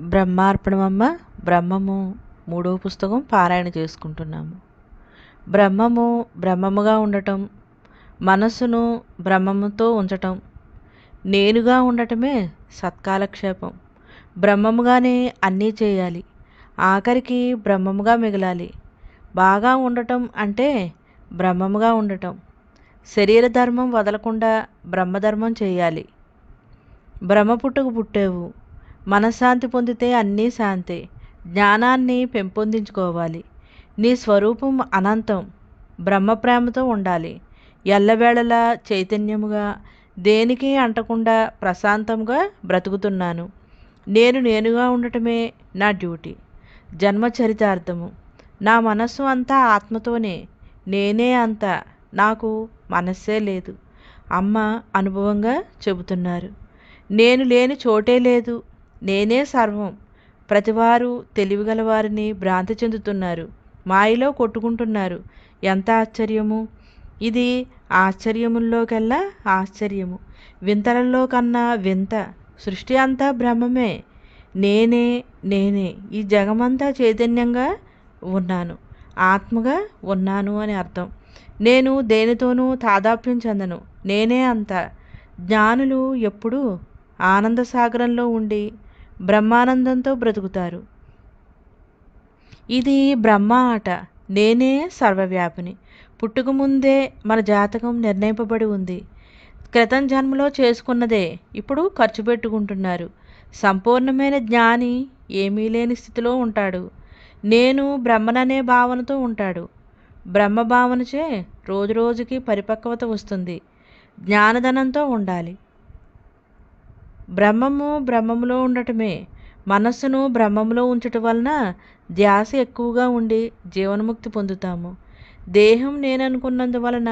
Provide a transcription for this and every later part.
బ్రహ్మార్పణమమ్మ. బ్రహ్మము మూడవ పుస్తకం పారాయణ చేసుకుంటున్నాము. బ్రహ్మము బ్రహ్మముగా ఉండటం, మనస్సును బ్రహ్మముతో ఉంచటం, నేనుగా ఉండటమే సత్కాలక్షేపం. బ్రహ్మముగానే అన్నీ చేయాలి, ఆఖరికి బ్రహ్మముగా మిగలాలి. బాగా ఉండటం అంటే బ్రహ్మముగా ఉండటం. శరీర ధర్మం వదలకుండా బ్రహ్మధర్మం చేయాలి. బ్రహ్మ పుట్టుకు పుట్టేవు, మనశ్శాంతి పొందితే అన్నీ శాంతే. జ్ఞానాన్ని పెంపొందించుకోవాలి. నీ స్వరూపం అనంతం, బ్రహ్మప్రేమతో ఉండాలి. ఎల్లవేళలా చైతన్యముగా, దేనికి అంటకుండా ప్రశాంతంగా బ్రతుకుతున్నాను. నేనుగా ఉండటమే నా డ్యూటీ. జన్మ చరితార్థము. నా మనస్సు అంతా ఆత్మతోనే. నేనే అంతా, నాకు మనస్సే లేదు. అమ్మ అనుభవంగా చెబుతున్నారు. నేను లేని చోటే లేదు, నేనే సర్వం. ప్రతివారు తెలివిగలవారిని భ్రాంతి చెందుతున్నారు, మాయలో కొట్టుకుంటున్నారు. ఎంత ఆశ్చర్యము! ఇది ఆశ్చర్యముల్లోకెల్లా ఆశ్చర్యము, వింతలలో కన్నా వింత. సృష్టి అంతా బ్రహ్మమే. నేనే నేనే ఈ జగమంతా చైతన్యంగా ఉన్నాను, ఆత్మగా ఉన్నాను అని అర్థం. నేను దేనితోనూ తాదాప్యం చెందను, నేనే అంతా. జ్ఞానులు ఎప్పుడూ ఆనంద సాగరంలో ఉండి బ్రహ్మానందంతో బ్రతుకుతారు. ఇది బ్రహ్మ ఆట. నేనే సర్వవ్యాపిని. పుట్టుక ముందే మన జాతకం నిర్ణయింపబడి ఉంది. క్రితం జన్మలో చేసుకున్నదే ఇప్పుడు ఖర్చు పెట్టుకుంటున్నారు. సంపూర్ణమైన జ్ఞాని ఏమీ లేని స్థితిలో ఉంటాడు. నేను బ్రహ్మననే భావనతో ఉంటాడు. బ్రహ్మ భావనచే రోజురోజుకి పరిపక్వత వస్తుంది. జ్ఞానధనంతో ఉండాలి. బ్రహ్మము బ్రహ్మములో ఉండటమే. మనస్సును బ్రహ్మములో ఉంచటం వలన ధ్యాస ఎక్కువగా ఉండి జీవన్ముక్తి పొందుతాము. దేహం నేననుకున్నందువలన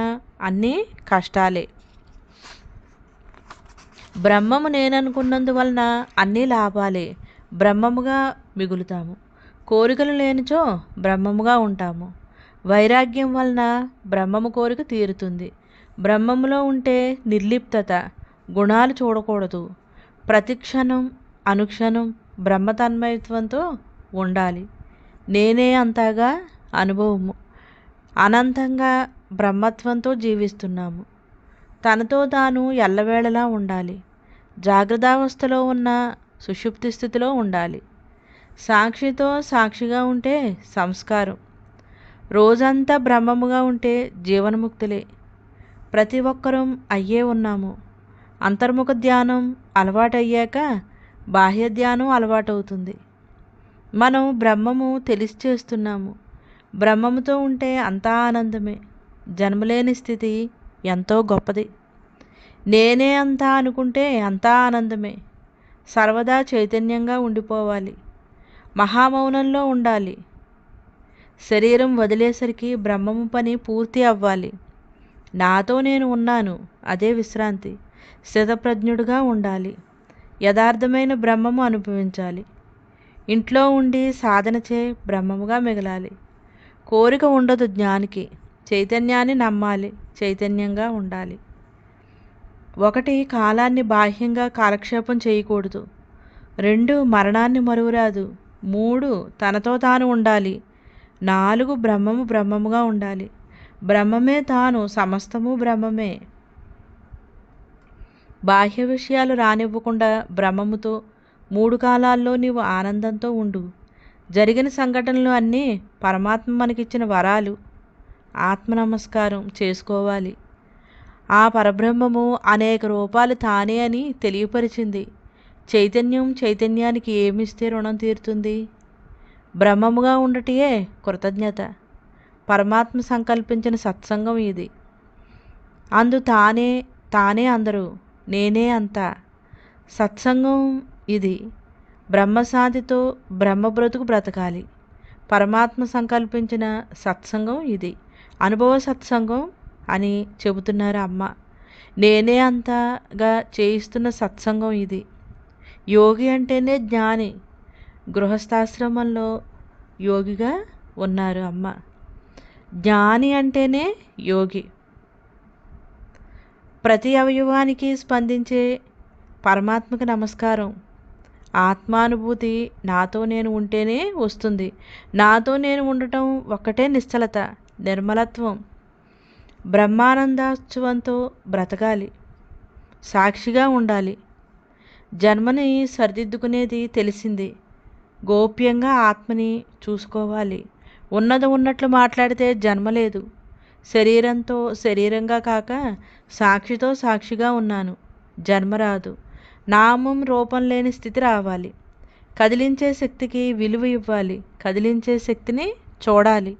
అన్నీ కష్టాలే. బ్రహ్మము నేననుకున్నందువలన అన్నీ లాభాలే. బ్రహ్మముగా మిగులుతాము. కోరికలు లేనిచో బ్రహ్మముగా ఉంటాము. వైరాగ్యం వలన బ్రహ్మము కోరిక తీరుతుంది. బ్రహ్మములో ఉంటే నిర్లిప్తత, గుణాలు చూడకూడదు. ప్రతిక్షణం అనుక్షణం బ్రహ్మతన్మయత్వంతో ఉండాలి. నేనే అంతగా అనుభవము. అనంతంగా బ్రహ్మత్వంతో జీవిస్తున్నాము. తనతో తాను ఎల్లవేళలా ఉండాలి. జాగ్రత్తావస్థలో ఉన్న సుషుప్తి స్థితిలో ఉండాలి. సాక్షితో సాక్షిగా ఉంటే సంస్కారం. రోజంతా బ్రహ్మముగా ఉంటే జీవన్ముక్తులే. ప్రతి ఒక్కరం అయ్యే ఉన్నాము. అంతర్ముఖ ధ్యానం అలవాటయ్యాక బాహ్య ధ్యానం అలవాటవుతుంది. మనం బ్రహ్మము తెలిసి చేస్తున్నాము. బ్రహ్మముతో ఉంటే అంతా ఆనందమే. జన్మలేని స్థితి ఎంతో గొప్పది. నేనే అంతా అనుకుంటే అంతా ఆనందమే. సర్వదా చైతన్యంగా ఉండిపోవాలి. మహామౌనంలో ఉండాలి. శరీరం వదిలేసరికి బ్రహ్మము పని పూర్తి అవ్వాలి. నాతో నేను ఉన్నాను, అదే విశ్రాంతి. స్థితప్రజ్ఞుడుగా ఉండాలి. యథార్థమైన బ్రహ్మము అనుభవించాలి. ఇంట్లో ఉండి సాధనచే బ్రహ్మముగా మిగలాలి. కోరిక ఉండదు జ్ఞానికి. చైతన్యాన్ని నమ్మాలి, చైతన్యంగా ఉండాలి. 1 కాలాన్ని బాహ్యంగా కాలక్షేపం చేయకూడదు. 2 మరణాన్ని మరువరాదు. 3 తనతో తాను ఉండాలి. 4 బ్రహ్మము బ్రహ్మముగా ఉండాలి. బ్రహ్మమే తాను, సమస్తము బ్రహ్మమే. బాహ్య విషయాలు రానివ్వకుండా బ్రహ్మముతో 3 కాలాల్లో నీవు ఆనందంతో ఉండు. జరిగిన సంఘటనలు అన్నీ పరమాత్మ మనకిచ్చిన వరాలు. ఆత్మ నమస్కారం చేసుకోవాలి. ఆ పరబ్రహ్మము అనేక రూపాలు తానే అని తెలియపరిచింది. చైతన్యానికి ఏమిస్తే రుణం తీరుతుంది? బ్రహ్మముగా ఉండటయే కృతజ్ఞత. పరమాత్మ సంకల్పించిన సత్సంగం ఇది. అందు తానే అందరూ, నేనే అంతా. సత్సంగం ఇది. బ్రహ్మశాంతితో బ్రహ్మ బ్రతుకు బ్రతకాలి. పరమాత్మ సంకల్పించిన సత్సంగం ఇది. అనుభవ సత్సంగం అని చెబుతున్నారు అమ్మ. నేనే అంతగా చేయిస్తున్న సత్సంగం ఇది. యోగి అంటేనే జ్ఞాని. గృహస్థాశ్రమంలో యోగిగా ఉన్నారు అమ్మ. జ్ఞాని అంటేనే యోగి. ప్రతి అవయవానికి స్పందించే పరమాత్మకి నమస్కారం. ఆత్మానుభూతి నాతో నేను ఉంటేనే వస్తుంది. నాతో నేను ఉండటం ఒక్కటే నిశ్చలత, నిర్మలత్వం. బ్రహ్మానందోత్సవంతో బ్రతకాలి, సాక్షిగా ఉండాలి. జన్మని సరిదిద్దుకునేది తెలిసింది. గోప్యంగా ఆత్మని చూసుకోవాలి. ఉన్నది ఉన్నట్లు మాట్లాడితే జన్మ లేదు. శరీరంతో శరీరంగా కాక సాక్షితో సాక్షిగా ఉన్నాను. జన్మ రాదు. నామం రూపం లేని స్థితి రావాలి. కదిలించే శక్తికి విలువ ఇవ్వాలి. కదిలించే శక్తిని చూడాలి.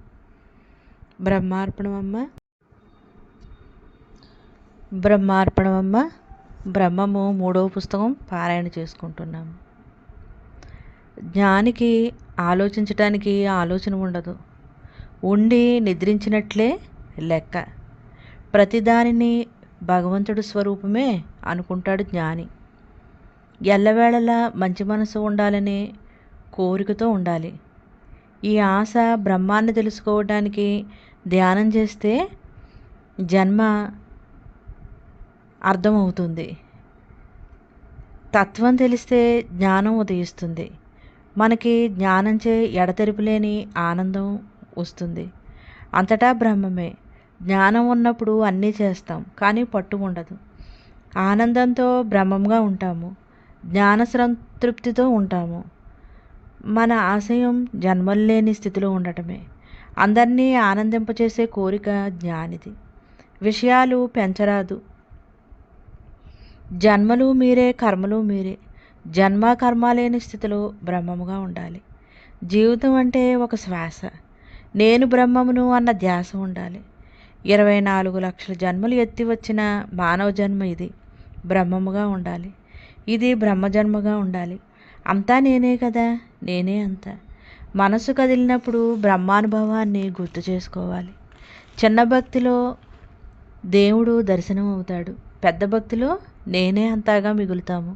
బ్రహ్మార్పణమమ్మ. బ్రహ్మార్పణమమ్మ. బ్రహ్మము 3వ పుస్తకం పారాయణ చేసుకుంటున్నాము. జ్ఞానికి ఆలోచించటానికి ఆలోచన ఉండదు. ఉండి నిద్రించినట్లే లెక్క. ప్రతిదానిని భగవంతుడి స్వరూపమే అనుకుంటాడు జ్ఞాని. ఎల్లవేళలా మంచి మనసు ఉండాలనే కోరికతో ఉండాలి. ఈ ఆశ బ్రహ్మాన్ని తెలుసుకోవడానికి ధ్యానం చేస్తే జన్మ అర్థమవుతుంది. తత్వం తెలిస్తే జ్ఞానం ఉదయిస్తుంది. మనకి జ్ఞానంచే ఎడతెరిపిలేని ఆనందం వస్తుంది. అంతటా బ్రహ్మమే. జ్ఞానం ఉన్నప్పుడు అన్నీ చేస్తాం, కానీ పట్టు ఉండదు. ఆనందంతో బ్రహ్మంగా ఉంటాము. జ్ఞాన సంతృప్తితో ఉంటాము. మన ఆశయం జన్మల్లేని స్థితిలో ఉండటమే. అందరినీ ఆనందింపచేసే కోరిక జ్ఞానిది. విషయాలు పెంచరాదు. జన్మలు మీరే, కర్మలు మీరే. జన్మ కర్మ లేని స్థితిలో బ్రహ్మముగా ఉండాలి. జీవితం అంటే ఒక శ్వాస. నేను బ్రహ్మమును అన్న ధ్యాస ఉండాలి. 24 లక్షల జన్మలు ఎత్తి వచ్చిన మానవ జన్మ ఇది. బ్రహ్మముగా ఉండాలి. ఇది బ్రహ్మజన్మగా ఉండాలి. అంతా నేనే కదా, నేనే అంతా. మనసు కదిలినప్పుడు బ్రహ్మానుభవాన్ని గుర్తు చేసుకోవాలి. చిన్న భక్తిలో దేవుడు దర్శనం అవుతాడు. పెద్ద భక్తిలో నేనే అంతాగా మిగులుతాము.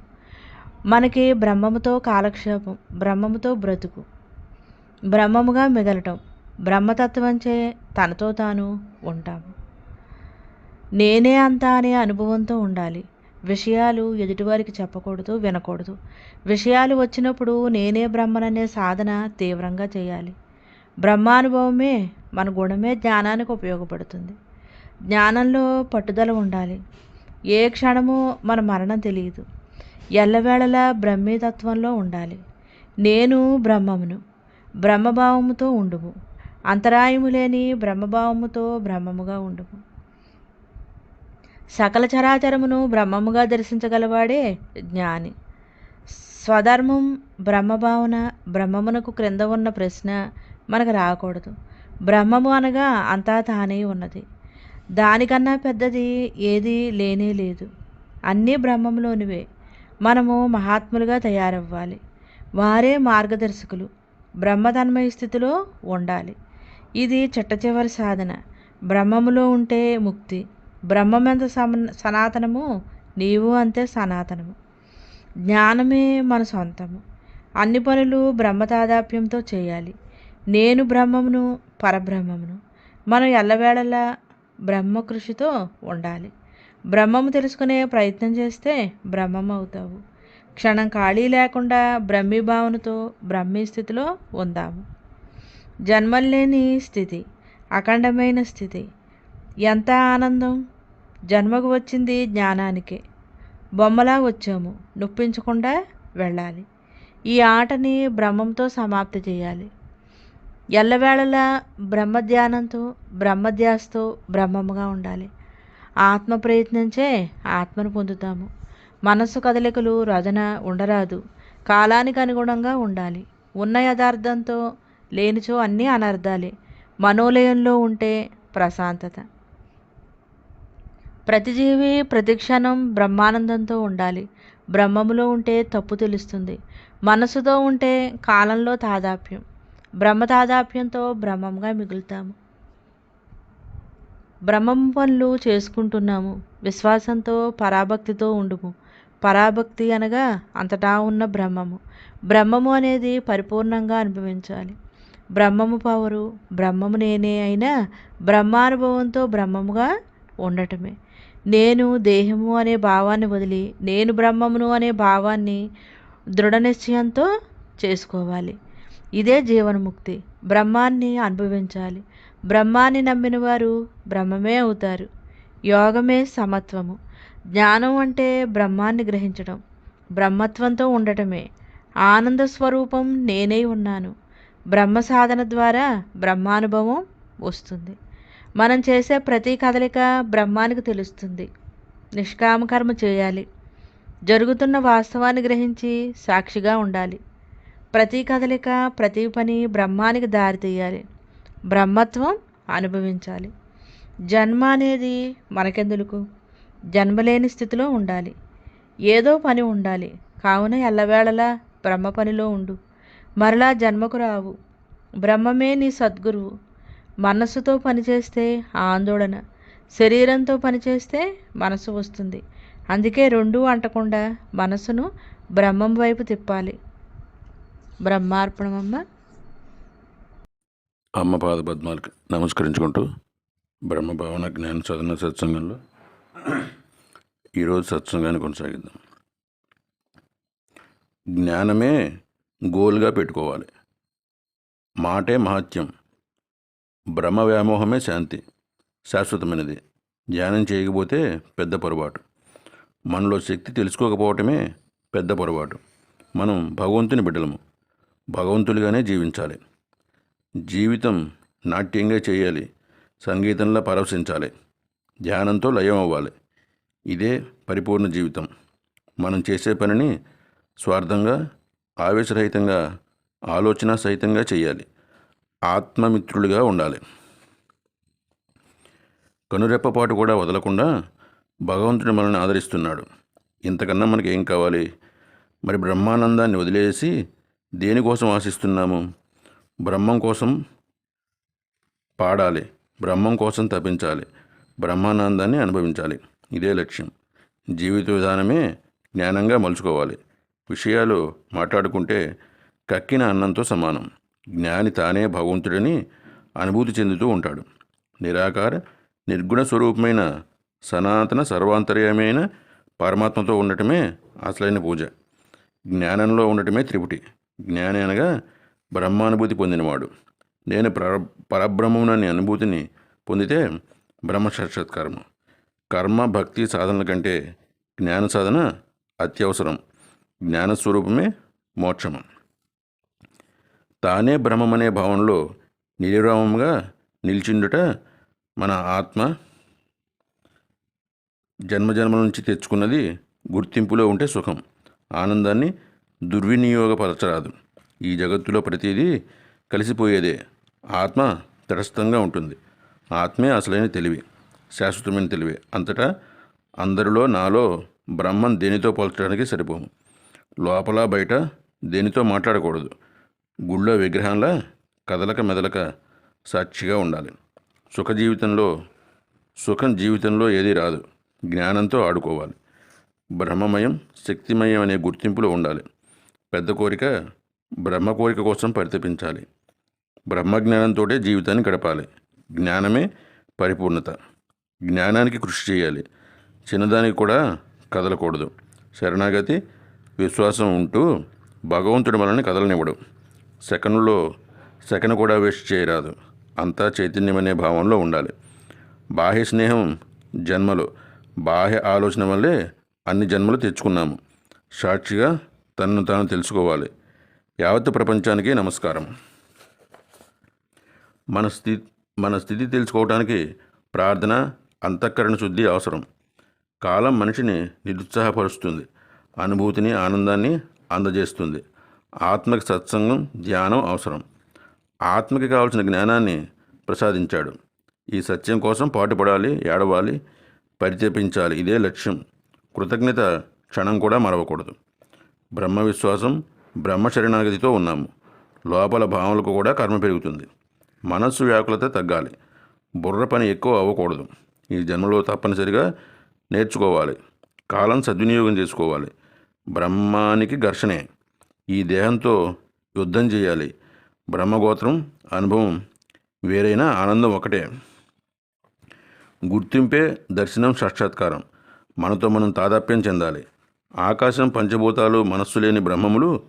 మనకి బ్రహ్మముతో కాలక్షేపం, బ్రహ్మముతో బ్రతుకు, బ్రహ్మముగా మిగలటం, బ్రహ్మతత్వంచే తనతో తాను ఉంటాము. నేనే అంతా అనే అనుభవంతో ఉండాలి. విషయాలు ఎదుటివారికి చెప్పకూడదు, వినకూడదు. విషయాలు వచ్చినప్పుడు నేనే బ్రహ్మననే సాధన తీవ్రంగా చేయాలి. బ్రహ్మానుభవమే మన గుణమే జ్ఞానానికి ఉపయోగపడుతుంది. జ్ఞానంలో పట్టుదల ఉండాలి. ఏ క్షణమో మన మరణం తెలియదు. ఎల్లవేళలా బ్రహ్మీతత్వంలో ఉండాలి. నేను బ్రహ్మమును. బ్రహ్మభావముతో ఉండుము. అంతరాయము లేని బ్రహ్మభావముతో బ్రహ్మముగా ఉండుము. సకల చరాచరమును బ్రహ్మముగా దర్శించగలవాడే జ్ఞాని. స్వధర్మం బ్రహ్మభావన. బ్రహ్మమునకు క్రింద ఉన్న ప్రశ్న మనకు రాకూడదు. బ్రహ్మము అనగా అంతా తానే ఉన్నది. దానికన్నా పెద్దది ఏదీ లేనే లేదు. అన్నీ బ్రహ్మంలోనివే. మనము మహాత్ములుగా తయారవ్వాలి. వారే మార్గదర్శకులు. బ్రహ్మతన్మయ స్థితిలో ఉండాలి. ఇది చిట్టచివరి సాధన. బ్రహ్మములో ఉంటే ముక్తి. బ్రహ్మమెంత సనాతనము, నీవు అంతే సనాతనము. జ్ఞానమే మన సొంతము. అన్ని పనులు బ్రహ్మ తాదాప్యంతో చేయాలి. నేను బ్రహ్మమును, పరబ్రహ్మమును. మనం ఎల్లవేళలా బ్రహ్మ కృషితో ఉండాలి. బ్రహ్మము తెలుసుకునే ప్రయత్నం చేస్తే బ్రహ్మం అవుతావు. క్షణం ఖాళీ లేకుండా బ్రహ్మీభావనతో బ్రహ్మీ స్థితిలో ఉందాము. జన్మలేని స్థితి, అఖండమైన స్థితి. ఎంత ఆనందం! జన్మకు వచ్చింది జ్ఞానానికే. బొమ్మలా వచ్చాము, నొప్పించకుండా వెళ్ళాలి. ఈ ఆటని బ్రహ్మంతో సమాప్తి చేయాలి. ఎల్లవేళలా బ్రహ్మధ్యానంతో, బ్రహ్మధ్యాసతో బ్రహ్మముగా ఉండాలి. ఆత్మ ప్రయత్నించే ఆత్మను పొందుతాము. మనస్సు కదలికలు రజన ఉండరాదు. కాలానికి అనుగుణంగా ఉండాలి. ఉన్న యథార్థంతో, లేనిచో అన్నీ అనర్థాలే. మనోలయంలో ఉంటే ప్రశాంతత. ప్రతి జీవి ప్రతిక్షణం బ్రహ్మానందంతో ఉండాలి. బ్రహ్మములో ఉంటే తప్పు తెలుస్తుంది. మనసుతో ఉంటే కాలంలో తాదాప్యం. బ్రహ్మ తాదాప్యంతో బ్రహ్మంగా మిగులుతాము. బ్రహ్మం పనులు చేసుకుంటున్నాము. విశ్వాసంతో పరాభక్తితో ఉండుము. పరాభక్తి అనగా అంతటా ఉన్న బ్రహ్మము. బ్రహ్మము అనేది పరిపూర్ణంగా అనుభవించాలి. బ్రహ్మము పవరు, బ్రహ్మము నేనే అయినా బ్రహ్మానుభవంతో బ్రహ్మముగా ఉండటమే. నేను దేహము అనే భావాన్ని వదిలి నేను బ్రహ్మమును అనే భావాన్ని దృఢ నిశ్చయంతో చేసుకోవాలి. ఇదే జీవన్ముక్తి. బ్రహ్మాన్ని అనుభవించాలి. బ్రహ్మాన్ని నమ్మిన వారు బ్రహ్మమే అవుతారు. యోగమే సమత్వము. జ్ఞానం అంటే బ్రహ్మాన్ని గ్రహించడం, బ్రహ్మత్వంతో ఉండటమే. ఆనంద స్వరూపం నేనై ఉన్నాను. బ్రహ్మ సాధన ద్వారా బ్రహ్మానుభవం వస్తుంది. మనం చేసే ప్రతి కదలిక బ్రహ్మానికి తెలుస్తుంది. నిష్కామ కర్మ చేయాలి. జరుగుతున్న వాస్తవాన్ని గ్రహించి సాక్షిగా ఉండాలి. ప్రతి కదలిక, ప్రతి పని బ్రహ్మానికి దారి తీయాలి. బ్రహ్మత్వం అనుభవించాలి. జన్మ అనేది మనకెందుకు? జన్మలేని స్థితిలో ఉండాలి. ఏదో పని ఉండాలి. కావున ఎల్లవేళలా బ్రహ్మ పనిలో ఉండు. మరలా జన్మకు రావు. బ్రహ్మమే నీ సద్గురువు. మనస్సుతో పనిచేస్తే ఆందోళన, శరీరంతో పనిచేస్తే మనసు వస్తుంది. అందుకే రెండూ అంటకుండా మనసును బ్రహ్మం వైపు తిప్పాలి. బ్రహ్మార్పణమమ్మ. అమ్మ పాద పద్మాలకు నమస్కరించుకుంటూ బ్రహ్మభావన జ్ఞాన సాధన సత్సంగంలో ఈరోజు సత్సంగాన్ని కొనసాగిద్దాం. జ్ఞానమే గోల్గా పెట్టుకోవాలి. మాటే మహత్యం. బ్రహ్మ వ్యామోహమే శాంతి, శాశ్వతమైనది. ధ్యానం చేయకపోతే పెద్ద పొరపాటు. మనలో శక్తి తెలుసుకోకపోవటమే పెద్ద పొరపాటు. మనం భగవంతుని బిడ్డలము. భగవంతులుగానే జీవించాలి. జీవితం నాట్యంగా చేయాలి. సంగీతంలో పరవశించాలి. ధ్యానంతో లయం అవ్వాలి. ఇదే పరిపూర్ణ జీవితం. మనం చేసే పనిని స్వార్థంగా, ఆవేశరహితంగా, ఆలోచన సహితంగా చేయాలి. ఆత్మమిత్రులుగా ఉండాలి. కనురెప్పపాటు కూడా వదలకుండా భగవంతుడు మనల్ని ఆదరిస్తున్నాడు. ఇంతకన్నా మనకి ఏం కావాలి? మరి బ్రహ్మానందాన్ని వదిలేసి దేనికోసం ఆశిస్తున్నాము? బ్రహ్మం కోసం పాడాలి. బ్రహ్మం కోసం తపించాలి. బ్రహ్మానందాన్ని అనుభవించాలి. ఇదే లక్ష్యం. జీవిత విధానమే జ్ఞానంగా మలుచుకోవాలి. విషయాలు మాట్లాడుకుంటే కక్కిన అన్నంతో సమానం. జ్ఞాని తానే భగవంతుడని అనుభూతి చెందుతూ ఉంటాడు. నిరాకార నిర్గుణ స్వరూపమైన సనాతన సర్వాంతర్యమైన పరమాత్మతో ఉండటమే అసలైన పూజ. జ్ఞానంలో ఉండటమే త్రిపుటి. జ్ఞాని అనగా బ్రహ్మానుభూతి పొందినవాడు. నేను పరబ్రహ్మమునని అనుభూతిని పొందితే బ్రహ్మ సాక్షాత్కారము. కర్మ భక్తి సాధనల కంటే జ్ఞాన సాధన అత్యవసరం. జ్ఞానస్వరూపమే మోక్షము. తానే బ్రహ్మమనే భావనలో నిర్విరామంగా నిలిచిండుట మన ఆత్మ జన్మజన్మల నుంచి తెచ్చుకున్నది గుర్తింపులో ఉంటే సుఖం. ఆనందాన్ని దుర్వినియోగపరచరాదు. ఈ జగత్తులో ప్రతిదీ కలిసిపోయేదే. ఆత్మ తటస్థంగా ఉంటుంది. ఆత్మే అసలైన తెలివి, శాశ్వతమైన తెలివి. అంతటా అందరిలో నాలో బ్రహ్మం దేనితో పోల్చడానికి సరిపోము. లోపల బయట దేనితో మాట్లాడకూడదు. గుళ్ళో విగ్రహంలా కదలక మెదలక సాక్షిగా ఉండాలి. సుఖం జీవితంలో ఏదీ రాదు. జ్ఞానంతో ఆడుకోవాలి. బ్రహ్మమయం, శక్తిమయం అనే గుర్తింపులో ఉండాలి. పెద్ద కోరిక బ్రహ్మ కోరిక కోసం పరితపించాలి. బ్రహ్మజ్ఞానంతో జీవితాన్ని గడపాలి. జ్ఞానమే పరిపూర్ణత. జ్ఞానానికి కృషి చేయాలి. చిన్నదానికి కూడా కదలకూడదు. శరణాగతి, విశ్వాసం ఉంటూ భగవంతుడి మనల్ని కదలనివ్వడు. సెకను కూడా వేస్ట్ చేయరాదు. అంతా చైతన్యమనే భావంలో ఉండాలి. బాహ్య స్నేహం జన్మలు, బాహ్య ఆలోచన వల్లే అన్ని జన్మలు తెచ్చుకున్నాము. సాక్షిగా తనను తాను తెలుసుకోవాలి. యావత్ ప్రపంచానికి నమస్కారం. మన స్థితి తెలుసుకోవడానికి ప్రార్థన, అంతఃకరణ శుద్ధి అవసరం. కాలం మనిషిని నిరుత్సాహపరుస్తుంది. అనుభూతిని, ఆనందాన్ని అందజేస్తుంది. ఆత్మకి సత్సంగం, ధ్యానం అవసరం. ఆత్మకి కావలసిన జ్ఞానాన్ని ప్రసాదించాడు. ఈ సత్యం కోసం పాటుపడాలి, ఏడవాలి, పరితపించాలి. ఇదే లక్ష్యం. కృతజ్ఞత క్షణం కూడా మరవకూడదు. బ్రహ్మ విశ్వాసం, బ్రహ్మ శరణాగతితో ఉన్నాము. లోపల భావనలకు కూడా కర్మ పెరుగుతుంది. మనస్సు వ్యాకులత తగ్గాలి. బుర్ర పని ఎక్కువ అవ్వకూడదు. ఈ జన్మలో తప్పనిసరిగా నేర్చుకోవాలి. కాలం సద్వినియోగం చేసుకోవాలి. బ్రహ్మానికి ఘర్షణే. ఈ దేహంతో యుద్ధం చేయాలి. బ్రహ్మగోత్రం అనుభవం వేరైనా ఆనందం ఒకటే. గుర్తింపే దర్శనం, సాక్షాత్కారం. మనతో మనం తాదాప్యం చెందాలి. ఆకాశం, పంచభూతాలు, మనస్సు లేని బ్రహ్మములు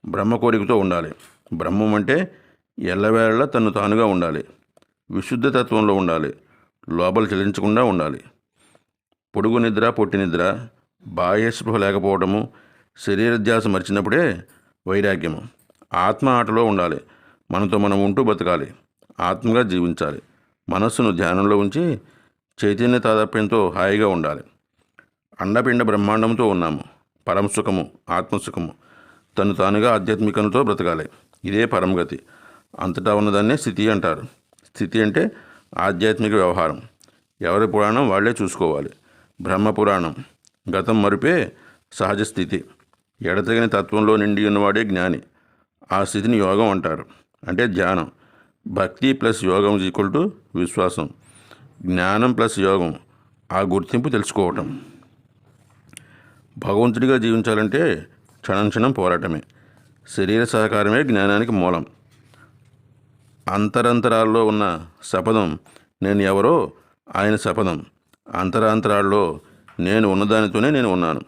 బ్రహ్మ కోరికతో ఉండాలి. బ్రహ్మం అంటే ఎల్లవేళలా తను తానుగా ఉండాలి. విశుద్ధ తత్వంలో ఉండాలి. లోపల చెలించకుండా ఉండాలి. పొడుగు నిద్ర, పొట్టి నిద్ర, బాహ్య స్పృహ లేకపోవడము, శరీర ధ్యాస మరిచినప్పుడే వైరాగ్యము. ఆత్మ ఆటలో ఉండాలి. మనతో మనం ఉంటూ బతకాలి. ఆత్మగా జీవించాలి. మనస్సును ధ్యానంలో ఉంచి చైతన్య తాదాప్యంతో హాయిగా ఉండాలి. అండపిండ బ్రహ్మాండంతో ఉన్నాము. పరమసుఖము, ఆత్మసుఖము, తను తానుగా ఆధ్యాత్మికంతో బ్రతకాలి. ఇదే పరమగతి. అంతటా ఉన్నదాన్నే స్థితి అంటారు. స్థితి అంటే ఆధ్యాత్మిక వ్యవహారం. ఎవరి పురాణం వాళ్లే చూసుకోవాలి. బ్రహ్మ పురాణం గతం మరుపే సహజ స్థితి. ఎడతగిన తత్వంలో నిండి ఉన్నవాడే జ్ఞాని. ఆ స్థితిని యోగం అంటారు. అంటే ధ్యానం. భక్తి ప్లస్ యోగం ఈక్వల్ టు విశ్వాసం. జ్ఞానం ప్లస్ యోగం ఆ గుర్తింపు తెలుసుకోవటం. భగవంతుడిగా జీవించాలంటే క్షణం క్షణం పోరాటమే. శరీర సహకారమే జ్ఞానానికి మూలం. అంతరంతరాల్లో ఉన్న శపథం నేను ఎవరో ఆయన శపథం. అంతరాంతరాల్లో నేను ఉన్నదానితోనే నేను ఉన్నాను.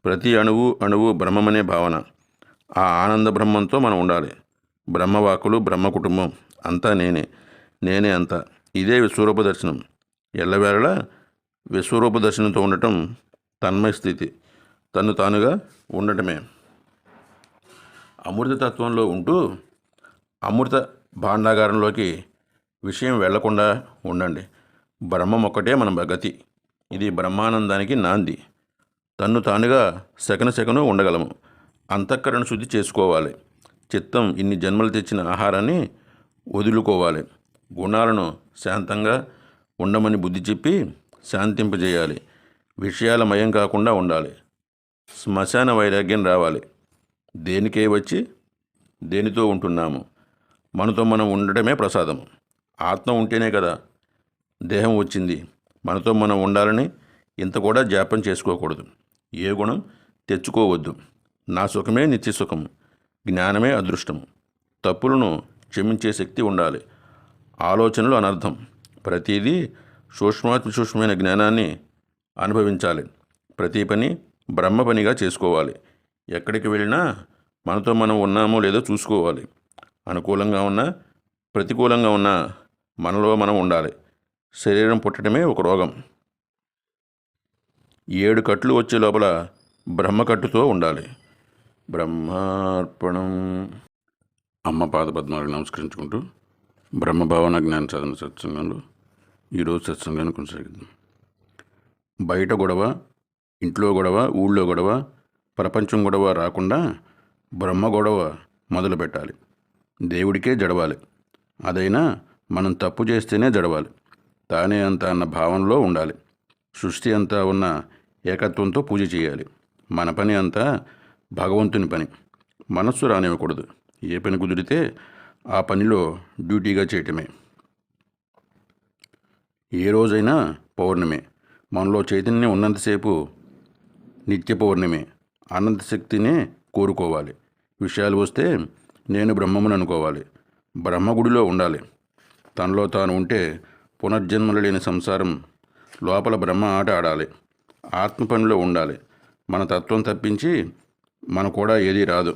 ప్రతి అణువు అణువు బ్రహ్మమనే భావన. ఆ ఆనంద బ్రహ్మంతో మనం ఉండాలి. బ్రహ్మవాకులు, బ్రహ్మ కుటుంబం అంతా నేనే. నేనే అంతా. ఇదే విశ్వరూప దర్శనం. ఎల్లవేళలా విశ్వరూప దర్శనంతో ఉండటం తన్మయ స్థితి. తను తానుగా ఉండటమే. అమృతతత్వంలో ఉంటూ అమృత భాండాగారంలోకి విషయం వెళ్లకుండా ఉండండి. బ్రహ్మం ఒక్కటే మన గతి. ఇది బ్రహ్మానందానికి నాంది. తన్ను తానుగా సెకను సెకను ఉండగలము. అంతఃకరణ శుద్ధి చేసుకోవాలి. చిత్తం ఇన్ని జన్మలు తెచ్చిన ఆహారాన్ని వదులుకోవాలి. గుణాలను శాంతంగా ఉండమని బుద్ధి చెప్పి శాంతింపజేయాలి. విషయాల మయం కాకుండా ఉండాలి. శ్మశాన వైరాగ్యం రావాలి. దేనికే వచ్చి దేనితో ఉంటున్నాము. మనతో మనం ఉండటమే ప్రసాదం. ఆత్మ ఉంటేనే కదా దేహం వచ్చింది. మనతో మనం ఉండాలని ఇంత కూడా జాప్యం చేసుకోకూడదు. ఏ గుణం తెచ్చుకోవద్దు. నా సుఖమే నిత్య సుఖము. జ్ఞానమే అదృష్టము. తప్పులను క్షమించే శక్తి ఉండాలి. ఆలోచనలు అనర్థం. ప్రతిదీ సూక్ష్మాతి సూక్ష్మమైన జ్ఞానాన్ని అనుభవించాలి. ప్రతి పని బ్రహ్మ పనిగా చేసుకోవాలి. ఎక్కడికి వెళ్ళినా మనతో మనం ఉన్నామో లేదో చూసుకోవాలి. అనుకూలంగా ఉన్నా ప్రతికూలంగా ఉన్నా మనలో మనం ఉండాలి. శరీరం పుట్టడమే ఒక రోగం. 7 కట్లు వచ్చే లోపల బ్రహ్మకట్టుతో ఉండాలి. బ్రహ్మార్పణం. అమ్మ పాదపద్మాలకు నమస్కరించుకుంటూ బ్రహ్మభావన జ్ఞాన సాధన సత్సంగంలో ఈరోజు సత్సంగాన్ని కొనసాగిద్దాం. బయట గొడవ, ఇంట్లో గొడవ, ఊళ్ళో గొడవ, ప్రపంచం గొడవ రాకుండా బ్రహ్మ గొడవ మొదలు పెట్టాలి. దేవుడికే జడవాలి. అదైనా మనం తప్పు చేస్తేనే జడవాలి. తానే అంతా అన్న భావనలో ఉండాలి. సృష్టి అంతా ఉన్న ఏకత్వంతో పూజ చేయాలి. మన పని అంతా భగవంతుని పని. మనస్సు రానివ్వకూడదు. ఏ పని కుదిరితే ఆ పనిలో డ్యూటీగా చేయటమే. ఏ రోజైనా పౌర్ణమే. మనలో చైతన్యం ఉన్నంతసేపు నిత్య పౌర్ణమే. అనంత శక్తినే కోరుకోవాలి. విషయాలు వస్తే నేను బ్రహ్మమును అనుకోవాలి. బ్రహ్మగుడిలో ఉండాలి. తనలో తాను ఉంటే పునర్జన్మలు లేని సంసారం. లోపల బ్రహ్మ ఆట ఆడాలి. ఆత్మ పనిలో ఉండాలి. మన తత్వం తప్పించి మన కూడా ఏదీ రాదు.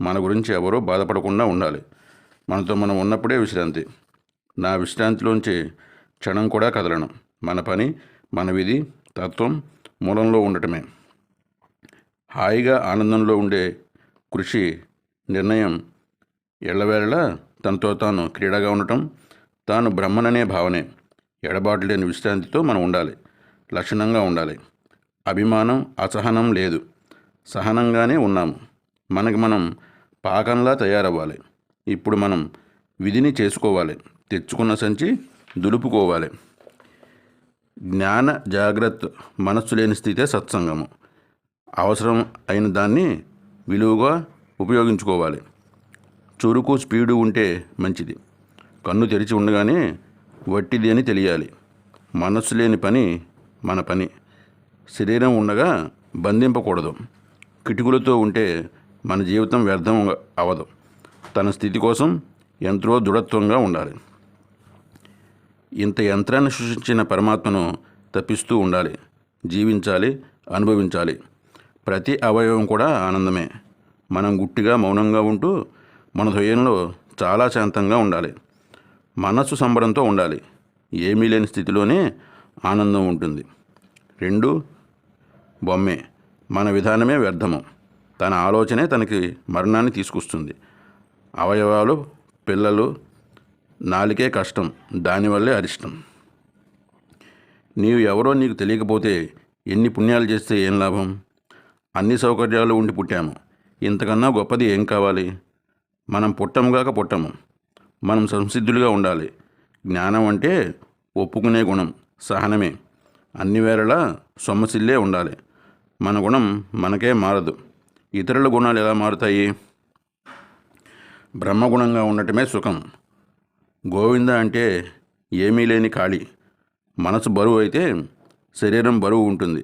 మన గురించి ఎవరో బాధపడకుండా ఉండాలి. మనతో మనం ఉన్నప్పుడే విశ్రాంతి. నా విశ్రాంతిలోంచి క్షణం కూడా కదలను. మన పని, మన విధి, తత్వం మూలంలో ఉండటమే. హాయిగా ఆనందంలో ఉండే కృషి, నిర్ణయం, ఎల్లవేళలా తనతో తాను క్రీడగా ఉండటం, తాను బ్రహ్మననే భావనే. ఎడబాటు లేని విశ్రాంతితో మనం ఉండాలి. లక్షణంగా ఉండాలి. అభిమానం, అసహనం లేదు. సహనంగానే ఉన్నాము. మనకి మనం పాకంలా తయారవ్వాలి. ఇప్పుడు మనం విధిని చేసుకోవాలి. తెచ్చుకున్న సంచి దులుపుకోవాలి. జ్ఞాన జాగ్రత్త మనస్సు లేని స్థితే సత్సంగము. అవసరం అయిన దాన్ని విలువగా ఉపయోగించుకోవాలి. చురుకు, స్పీడు ఉంటే మంచిది. కన్ను తెరిచి ఉండగానే వట్టిది అని తెలియాలి. మనస్సు లేని పని మన పని. శరీరం ఉండగా బంధింపకూడదు. కిటుకులతో ఉంటే మన జీవితం వ్యర్థం అవదు. తన స్థితి కోసం ఎంతో దృఢత్వంగా ఉండాలి. ఇంత యంత్రాన్ని సృష్టించిన పరమాత్మను తప్పిస్తూ ఉండాలి. జీవించాలి, అనుభవించాలి. ప్రతి అవయవం కూడా ఆనందమే. మనం గుట్టిగా మౌనంగా ఉంటూ మన హృదయంలో చాలా శాంతంగా ఉండాలి. మనస్సు సంబరంతో ఉండాలి. ఏమీ లేని స్థితిలోనే ఆనందం ఉంటుంది. 2 బొమ్మే. మన విధానమే వ్యర్థము. తన ఆలోచనే తనకి మరణాన్ని తీసుకొస్తుంది. అవయవాలు, పిల్లలు, నాలికే కష్టం, దానివల్లే అరిష్టం. నీవు ఎవరో నీకు తెలియకపోతే ఎన్ని పుణ్యాలు చేస్తే ఏం లాభం? అన్ని సౌకర్యాలు ఉండి పుట్టాము. ఇంతకన్నా గొప్పది ఏం కావాలి? మనం పుట్టముగాక పుట్టము. మనం సంసిద్ధులుగా ఉండాలి. జ్ఞానం అంటే ఒప్పుకునే గుణం, సహనమే. అన్ని వేళలా సొమ్మసిల్లే ఉండాలి. మన గుణం మనకే మారదు. ఇతరుల గుణాలు ఎలా మారుతాయి? బ్రహ్మగుణంగా ఉండటమే సుఖం. గోవింద అంటే ఏమీ లేని ఖాళీ. మనసు బరువు అయితే శరీరం బరువు ఉంటుంది.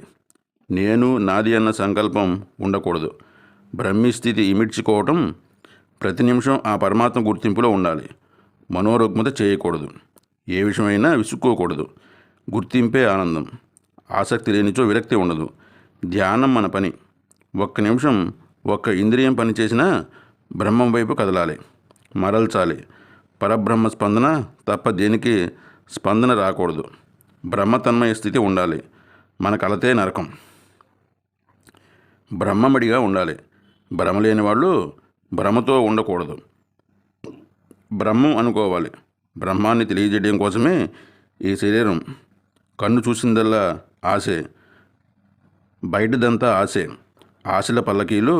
నేను, నాది అన్న సంకల్పం ఉండకూడదు. బ్రహ్మస్థితి ఇమిడ్చుకోవటం, ప్రతి నిమిషం ఆ పరమాత్మ గుర్తింపులో ఉండాలి. మనోరుగ్మత చేయకూడదు. ఏ విషయమైనా విసుక్కోకూడదు. గుర్తింపే ఆనందం. ఆసక్తి లేనిచో విరక్తి ఉండదు. ధ్యానం మన పని. ఒక్క నిమిషం ఒక్క ఇంద్రియం పనిచేసినా బ్రహ్మం వైపు కదలాలి, మరల్చాలి. పరబ్రహ్మ స్పందన తప్ప దేనికి స్పందన రాకూడదు. బ్రహ్మతన్మయ స్థితి ఉండాలి. మన కలతే నరకం. బ్రహ్మమడిగా ఉండాలి. భ్రమ లేని వాళ్ళు భ్రమతో ఉండకూడదు. బ్రహ్మం అనుకోవాలి. బ్రహ్మాన్ని తెలియజేయడం కోసమే ఈ శరీరం. కన్ను చూసిందల్లా ఆశే, బయటదంతా ఆశే. ఆశల పల్లకీలు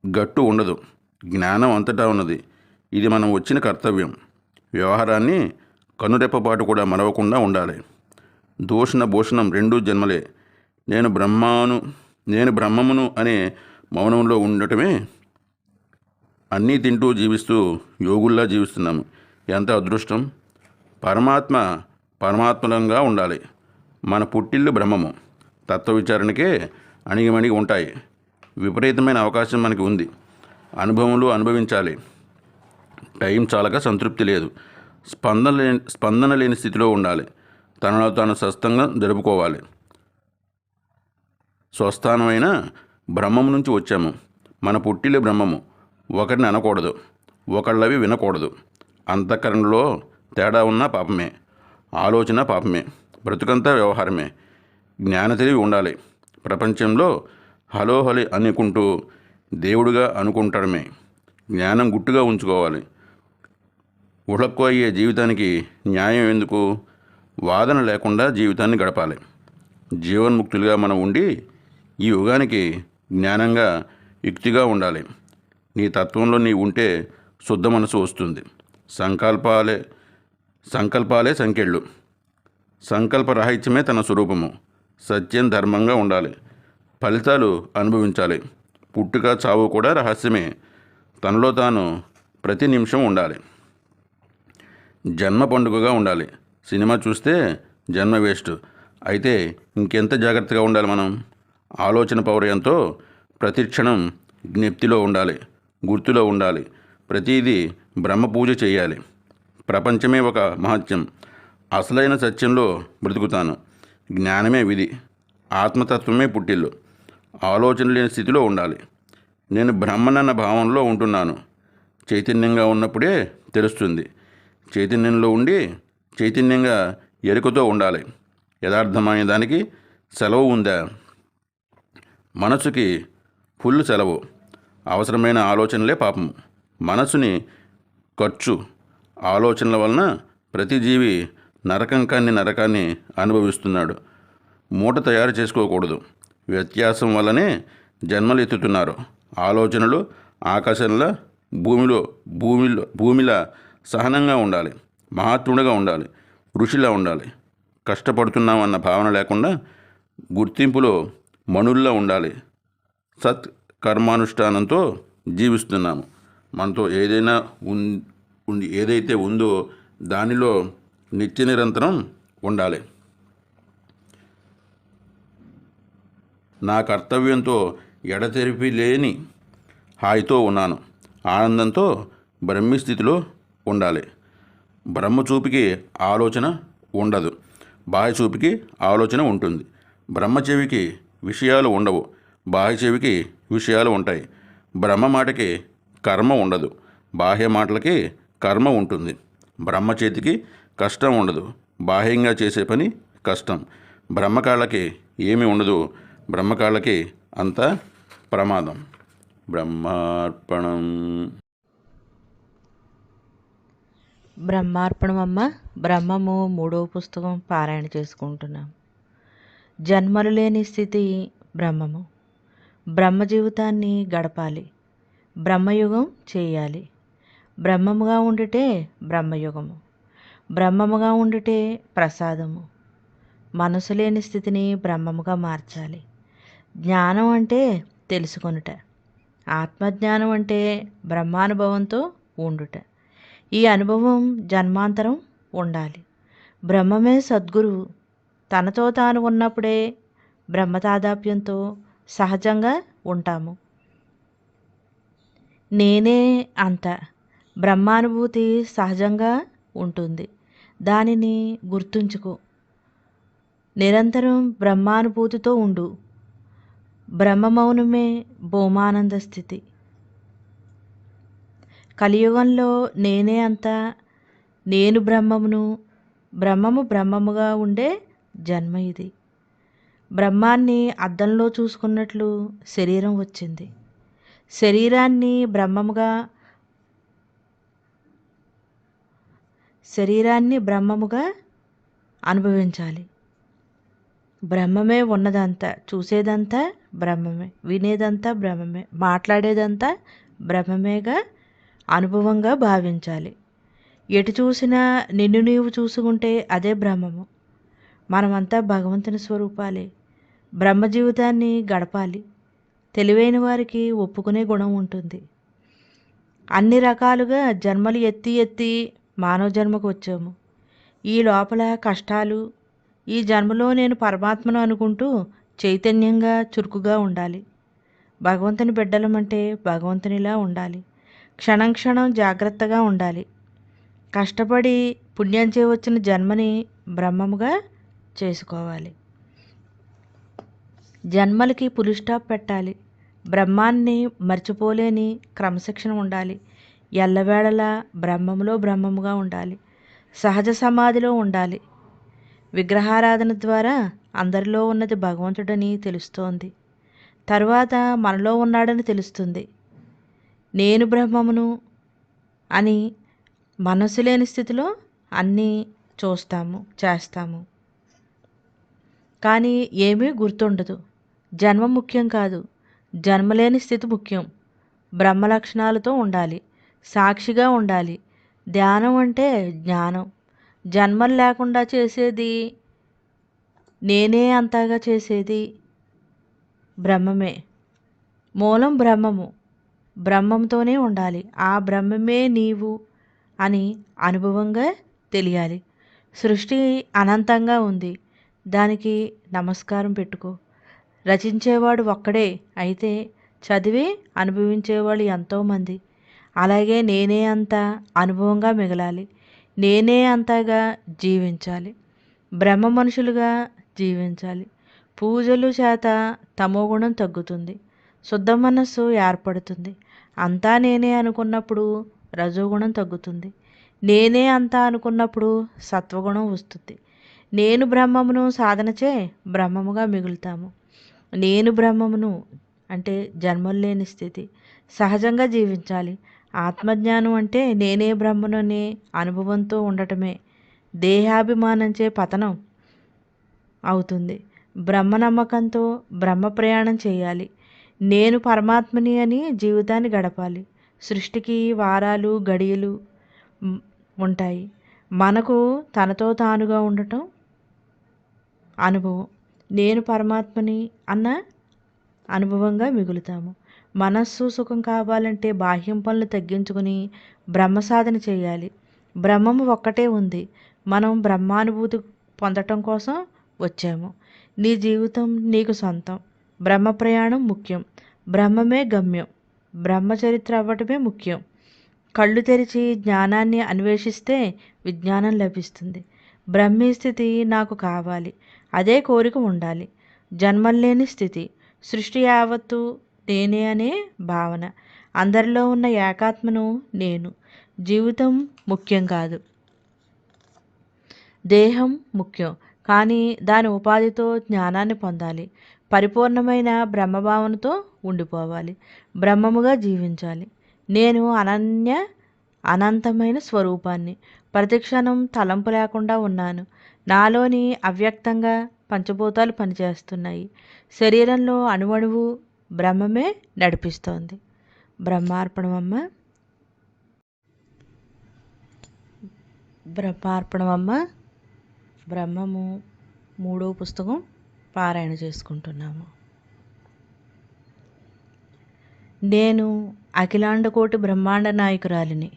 గట్టు ఉండదు. జ్ఞానం అంతటా ఉన్నది. ఇది మనం వచ్చిన కర్తవ్యం. వ్యవహారాన్ని కనురెప్పపాటు కూడా మరవకుండా ఉండాలి. దూషణ భూషణం రెండూ జన్మలే. నేను బ్రహ్మమును అనే మౌనంలో ఉండటమే. అన్నీ తింటూ జీవిస్తూ యోగుల్లా జీవిస్తున్నాము. ఎంత అదృష్టం! పరమాత్మలంగా ఉండాలి. మన పుట్టిల్లు బ్రహ్మము. తత్వ విచారణకే అణిగిమణిగి ఉంటాయి. విపరీతమైన అవకాశం మనకి ఉంది. అనుభవములు అనుభవించాలి. టైం చాలక సంతృప్తి లేదు. స్పందన లేని స్థితిలో ఉండాలి. తనలో తాను స్వస్థంగా జరుపుకోవాలి. స్వస్థానమైన బ్రహ్మము నుంచి వచ్చాము. మన పుట్టిల్లు బ్రహ్మము. ఒకరిని అనకూడదు, ఒకళ్ళవి వినకూడదు. అంతఃకరణలో తేడా ఉన్నా పాపమే. ఆలోచన పాపమే. బ్రతుకంతా వ్యవహారమే. జ్ఞాన తెలివి ఉండాలి. ప్రపంచంలో హలోహలి అనుకుంటూ దేవుడిగా అనుకుంటడమే. జ్ఞానం గుట్టుగా ఉంచుకోవాలి. ఉళక్కు అయ్యే జీవితానికి న్యాయం ఎందుకు? వాదన లేకుండా జీవితాన్ని గడపాలి. జీవన్ముక్తులుగా మనం ఉండి ఈ యుగానికి జ్ఞానంగా యుక్తిగా ఉండాలి. నీ తత్వంలో నీ ఉంటే శుద్ధ మనసు వస్తుంది. సంకల్పాలే సంకెళ్ళు. సంకల్పరాహిత్యమే తన స్వరూపము. సత్యం ధర్మంగా ఉండాలి. ఫలితాలు అనుభవించాలి. పుట్టుక చావు కూడా రహస్యమే. తనలో తాను ప్రతి నిమిషం ఉండాలి. జన్మ పండుగగా ఉండాలి. సినిమా చూస్తే జన్మ వేస్ట్. అయితే ఇంకెంత జాగ్రత్తగా ఉండాలి మనం? ఆలోచన పౌర్యంతో ప్రతి క్షణం జ్ఞప్తిలో ఉండాలి, గుర్తులో ఉండాలి. ప్రతిదీ బ్రహ్మ పూజ చేయాలి. ప్రపంచమే ఒక మహత్యం. అసలైన సత్యంలో బ్రతుకుతాను. జ్ఞానమే విధి. ఆత్మతత్వమే పుట్టిల్లు. ఆలోచన లేని స్థితిలో ఉండాలి. నేను బ్రహ్మనన్న భావంలో ఉంటున్నాను. చైతన్యంగా ఉన్నప్పుడే తెలుస్తుంది. చైతన్యంలో ఉండి చైతన్యంగా ఎరుకతో ఉండాలి. యథార్థమైన దానికి సెలవు ఉందా? మనసుకి ఫుల్ సెలవు. అవసరమైన ఆలోచనలే పాపం. మనసుని ఖర్చు. ఆలోచనల వలన ప్రతి జీవి నరకాన్ని అనుభవిస్తున్నాడు. మూట తయారు చేసుకోకూడదు. వ్యత్యాసం వల్లనే జన్మలు ఎత్తుతున్నారు. ఆలోచనలు ఆకాశంలా భూమిలా సహనంగా ఉండాలి. మహాత్ముడిగా ఉండాలి. ఋషిలా ఉండాలి. కష్టపడుతున్నామన్న భావన లేకుండా గుర్తింపులో మనుల్లా ఉండాలి. సత్ కర్మానుష్ఠానంతో జీవిస్తున్నాము. మనతో ఏదైతే ఉందో దానిలో నిత్య నిరంతరం ఉండాలి. నా కర్తవ్యంతో ఎడతెరిపి లేని హాయితో ఉన్నాను. ఆనందంతో బ్రహ్మస్థితిలో ఉండాలి. బ్రహ్మచూపికి ఆలోచన ఉండదు. బాహ్యచూపికి ఆలోచన ఉంటుంది. బ్రహ్మచెవికి విషయాలు ఉండవు. బాహ్య చెవికి విషయాలు ఉంటాయి. బ్రహ్మ మాటకి కర్మ ఉండదు, బాహ్య మాటలకి కర్మ ఉంటుంది. బ్రహ్మ చేతికి కష్టం ఉండదు, బాహ్యంగా చేసే పని కష్టం. బ్రహ్మకాళ్ళకి ఏమీ ఉండదు, బ్రహ్మకాళ్ళకి అంతా ప్రమాదం. బ్రహ్మార్పణం. బ్రహ్మార్పణం అమ్మ. బ్రహ్మము 3వ పుస్తకం పారాయణ చేసుకుంటున్నాం. జన్మలు లేని స్థితి బ్రహ్మము. బ్రహ్మ జీవితాన్ని గడపాలి, బ్రహ్మయుగం చేయాలి. బ్రహ్మముగా ఉండుటే బ్రహ్మయుగము, బ్రహ్మముగా ఉండుటే ప్రసాదము. మనసు లేని స్థితిని బ్రహ్మముగా మార్చాలి. జ్ఞానం అంటే తెలుసుకొనుట, ఆత్మజ్ఞానం అంటే బ్రహ్మానుభవంతో ఉండుట. ఈ అనుభవం జన్మాంతరం ఉండాలి. బ్రహ్మమే సద్గురువు. తనతో తాను ఉన్నప్పుడే బ్రహ్మతాదాప్యంతో సహజంగా ఉంటాము. నేనే అంత బ్రహ్మానుభూతి సహజంగా ఉంటుంది. దానిని గుర్తుంచుకో. నిరంతరం బ్రహ్మానుభూతితో ఉండు. బ్రహ్మమౌనమే భౌమానంద స్థితి. కలియుగంలో నేనే అంతా, నేను బ్రహ్మమును, బ్రహ్మము బ్రహ్మముగా ఉండే జన్మ ఇది. బ్రహ్మాన్ని అద్దంలో చూసుకున్నట్లు శరీరం వచ్చింది. శరీరాన్ని బ్రహ్మముగా అనుభవించాలి. బ్రహ్మమే ఉన్నదంతా, చూసేదంతా బ్రహ్మమే, వినేదంతా బ్రహ్మమే, మాట్లాడేదంతా బ్రహ్మమేగా అనుభవంగా భావించాలి. ఎటు చూసినా నిన్ను నీవు చూసుకుంటే అదే బ్రహ్మము. మనమంతా భగవంతుని స్వరూపాలే. బ్రహ్మ జీవితాన్ని గడపాలి. తెలివైన వారికి ఒప్పుకునే గుణం ఉంటుంది. అన్ని రకాలుగా జన్మలు ఎత్తి ఎత్తి మానవ జన్మకు వచ్చాము. ఈ లోపల కష్టాలు. ఈ జన్మలో నేను పరమాత్మను అనుకుంటూ చైతన్యంగా చురుకుగా ఉండాలి. భగవంతుని బిడ్డలమంటే భగవంతునిలా ఉండాలి. క్షణం క్షణం జాగ్రత్తగా ఉండాలి. కష్టపడి పుణ్యం చేయవచ్చిన జన్మని బ్రహ్మముగా చేసుకోవాలి. జన్మలకి పులి స్టాప్ పెట్టాలి. బ్రహ్మాన్ని మర్చిపోలేని క్రమశిక్షణ ఉండాలి. ఎల్లవేళలా బ్రహ్మములో బ్రహ్మముగా ఉండాలి. సహజ సమాధిలో ఉండాలి. విగ్రహారాధన ద్వారా అందరిలో ఉన్నది భగవంతుడని తెలుస్తోంది. తరువాత మనలో ఉన్నాడని తెలుస్తుంది. నేను బ్రహ్మమును అని మనసు లేని స్థితిలో అన్నీ చూస్తాము, చేస్తాము. కానీ ఏమీ గుర్తుండదు. జన్మ ముఖ్యం కాదు, జన్మలేని స్థితి ముఖ్యం. బ్రహ్మ లక్షణాలతో ఉండాలి, సాక్షిగా ఉండాలి. ధ్యానం అంటే జ్ఞానం. జన్మలు లేకుండా చేసేది, నేనే అంతగా చేసేది బ్రహ్మమే. మూలం బ్రహ్మము. బ్రహ్మంతోనే ఉండాలి. ఆ బ్రహ్మమే నీవు అని అనుభవంగా తెలియాలి. సృష్టి అనంతంగా ఉంది, దానికి నమస్కారం పెట్టుకో. రచించేవాడు ఒక్కడే అయితే చదివి అనుభవించేవాళ్ళు ఎంతోమంది. అలాగే నేనే అంతా అనుభవంగా మిగలాలి. నేనే అంతగా జీవించాలి. బ్రహ్మ మనుషులుగా జీవించాలి. పూజలు చేత తమోగుణం తగ్గుతుంది, శుద్ధ మనస్సు ఏర్పడుతుంది. అంతా నేనే అనుకున్నప్పుడు రజోగుణం తగ్గుతుంది. నేనే అంతా అనుకున్నప్పుడు సత్వగుణం వస్తుంది. నేను బ్రహ్మమును సాధనచే బ్రహ్మముగా మిగులుతాము. నేను బ్రహ్మమును అంటే జన్మలు లేని స్థితి. సహజంగా జీవించాలి. ఆత్మజ్ఞానం అంటే నేనే బ్రహ్మననే అనుభవంతో ఉండటమే. దేహాభిమానంచే పతనం అవుతుంది. బ్రహ్మ నమ్మకంతో బ్రహ్మ ప్రయాణం చేయాలి. నేను పరమాత్మని అని జీవితాన్ని గడపాలి. సృష్టికి వారాలు గడియలు ఉంటాయి. మనకు తనతో తానుగా ఉండటం అనుభవం. నేను పరమాత్మని అన్న అనుభవంగా మిగులుతాము. మనస్సు సుఖం కావాలంటే బాహ్యం పనులు తగ్గించుకుని బ్రహ్మ సాధన చేయాలి. బ్రహ్మము ఒక్కటే ఉంది. మనం బ్రహ్మానుభూతి పొందటం కోసం వచ్చాము. నీ జీవితం నీకు సొంతం. బ్రహ్మ ప్రయాణం ముఖ్యం. బ్రహ్మమే గమ్యం. బ్రహ్మచరిత్ర అవ్వటమే ముఖ్యం. కళ్ళు తెరిచి జ్ఞానాన్ని అన్వేషిస్తే విజ్ఞానం లభిస్తుంది. బ్రహ్మీ స్థితి నాకు కావాలి, అదే కోరిక ఉండాలి. జన్మలేని స్థితి, సృష్టి యావత్తు నేనే అనే భావన. అందరిలో ఉన్న ఏకాత్మను నేను. జీవితం ముఖ్యం కాదు, దేహం ముఖ్యం. కానీ దాని ఉపాధితో జ్ఞానాన్ని పొందాలి. పరిపూర్ణమైన బ్రహ్మభావనతో ఉండిపోవాలి. బ్రహ్మముగా జీవించాలి. నేను అనంతమైన స్వరూపాన్ని. ప్రతిక్షణం తలంపు లేకుండా ఉన్నాను. నాలోని అవ్యక్తంగా పంచభూతాలు పనిచేస్తున్నాయి. శరీరంలో అణువణువు బ్రహ్మమే నడిపిస్తోంది. బ్రహ్మార్పణమమ్మ. బ్రహ్మార్పణమమ్మ. బ్రహ్మము 3వ పుస్తకం పారాయణ చేసుకుంటున్నాము. నేను అఖిలాండకోటి బ్రహ్మాండ నాయకురాలిని.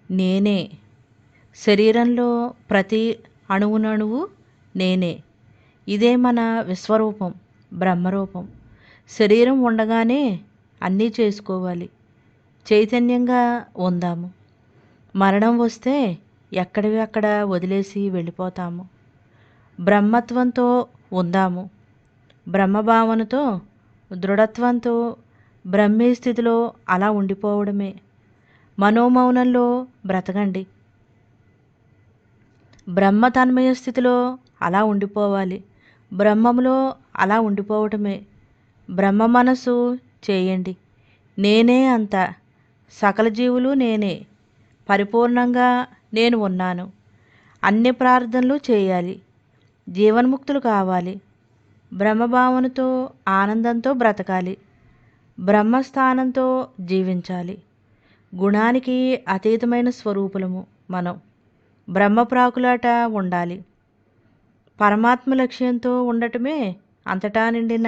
నేనే. శరీరంలో ప్రతి అణువునణువు నేనే. ఇదే మన విశ్వరూపం, బ్రహ్మరూపం. శరీరం ఉండగానే అన్నీ చేసుకోవాలి. చైతన్యంగా ఉందాము. మరణం వస్తే ఎక్కడివి అక్కడ వదిలేసి వెళ్ళిపోతాము. బ్రహ్మత్వంతో ఉందాము. బ్రహ్మభావనతో, దృఢత్వంతో బ్రహ్మీ స్థితిలో అలా ఉండిపోవడమే. మనోమౌనంలో బ్రతకండి. బ్రహ్మ తన్మయ స్థితిలో అలా ఉండిపోవాలి. బ్రహ్మములో అలా ఉండిపోవటమే. బ్రహ్మ మనసు చేయండి. నేనే అంతా. సకల జీవులు నేనే. పరిపూర్ణంగా నేను ఉన్నాను. అన్ని ప్రార్థనలు చేయాలి. జీవన్ముక్తులు కావాలి. బ్రహ్మభావనతో ఆనందంతో బ్రతకాలి. బ్రహ్మస్థానంతో జీవించాలి. గుణానికి అతీతమైన స్వరూపులము మనం. బ్రహ్మప్రాకులాట ఉండాలి. పరమాత్మ లక్ష్యంతో ఉండటమే. అంతటా నిండిన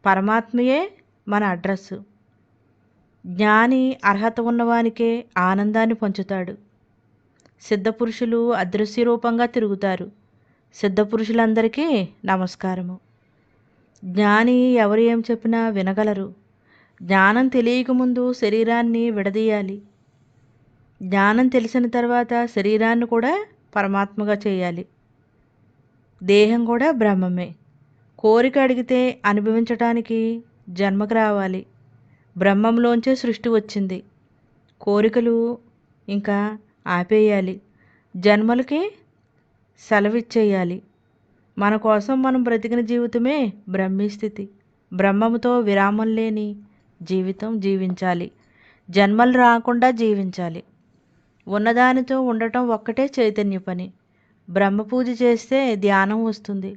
పరమాత్మయే మన అడ్రస్సు. జ్ఞాని అర్హత ఉన్నవానికే ఆనందాన్ని పంచుతాడు. సిద్ధపురుషులు అదృశ్య రూపంగా తిరుగుతారు. సిద్ధపురుషులందరికీ నమస్కారము. జ్ఞాని ఎవరు ఏం చెప్పినా వినగలరు. జ్ఞానం తెలియకముందు శరీరాన్ని విడదీయాలి. జ్ఞానం తెలిసిన తర్వాత శరీరాన్ని కూడా పరమాత్మగా చేయాలి. దేహం కూడా బ్రహ్మమే. కోరిక అడిగితే అనుభవించటానికి జన్మకు రావాలి. బ్రహ్మంలోంచే సృష్టి వచ్చింది. కోరికలు ఇంకా ఆపేయాలి. జన్మలకి సెలవిచ్చేయాలి. మన కోసం మనం బ్రతికిన జీవితమే బ్రహ్మీ స్థితి. బ్రహ్మముతో విరామం లేని జీవితం జీవించాలి. జన్మలు రాకుండా జీవించాలి. ఉన్నదానితో ఉండటం ఒక్కటే చైతన్య పని. బ్రహ్మ పూజ చేస్తే ధ్యానం వస్తుంది.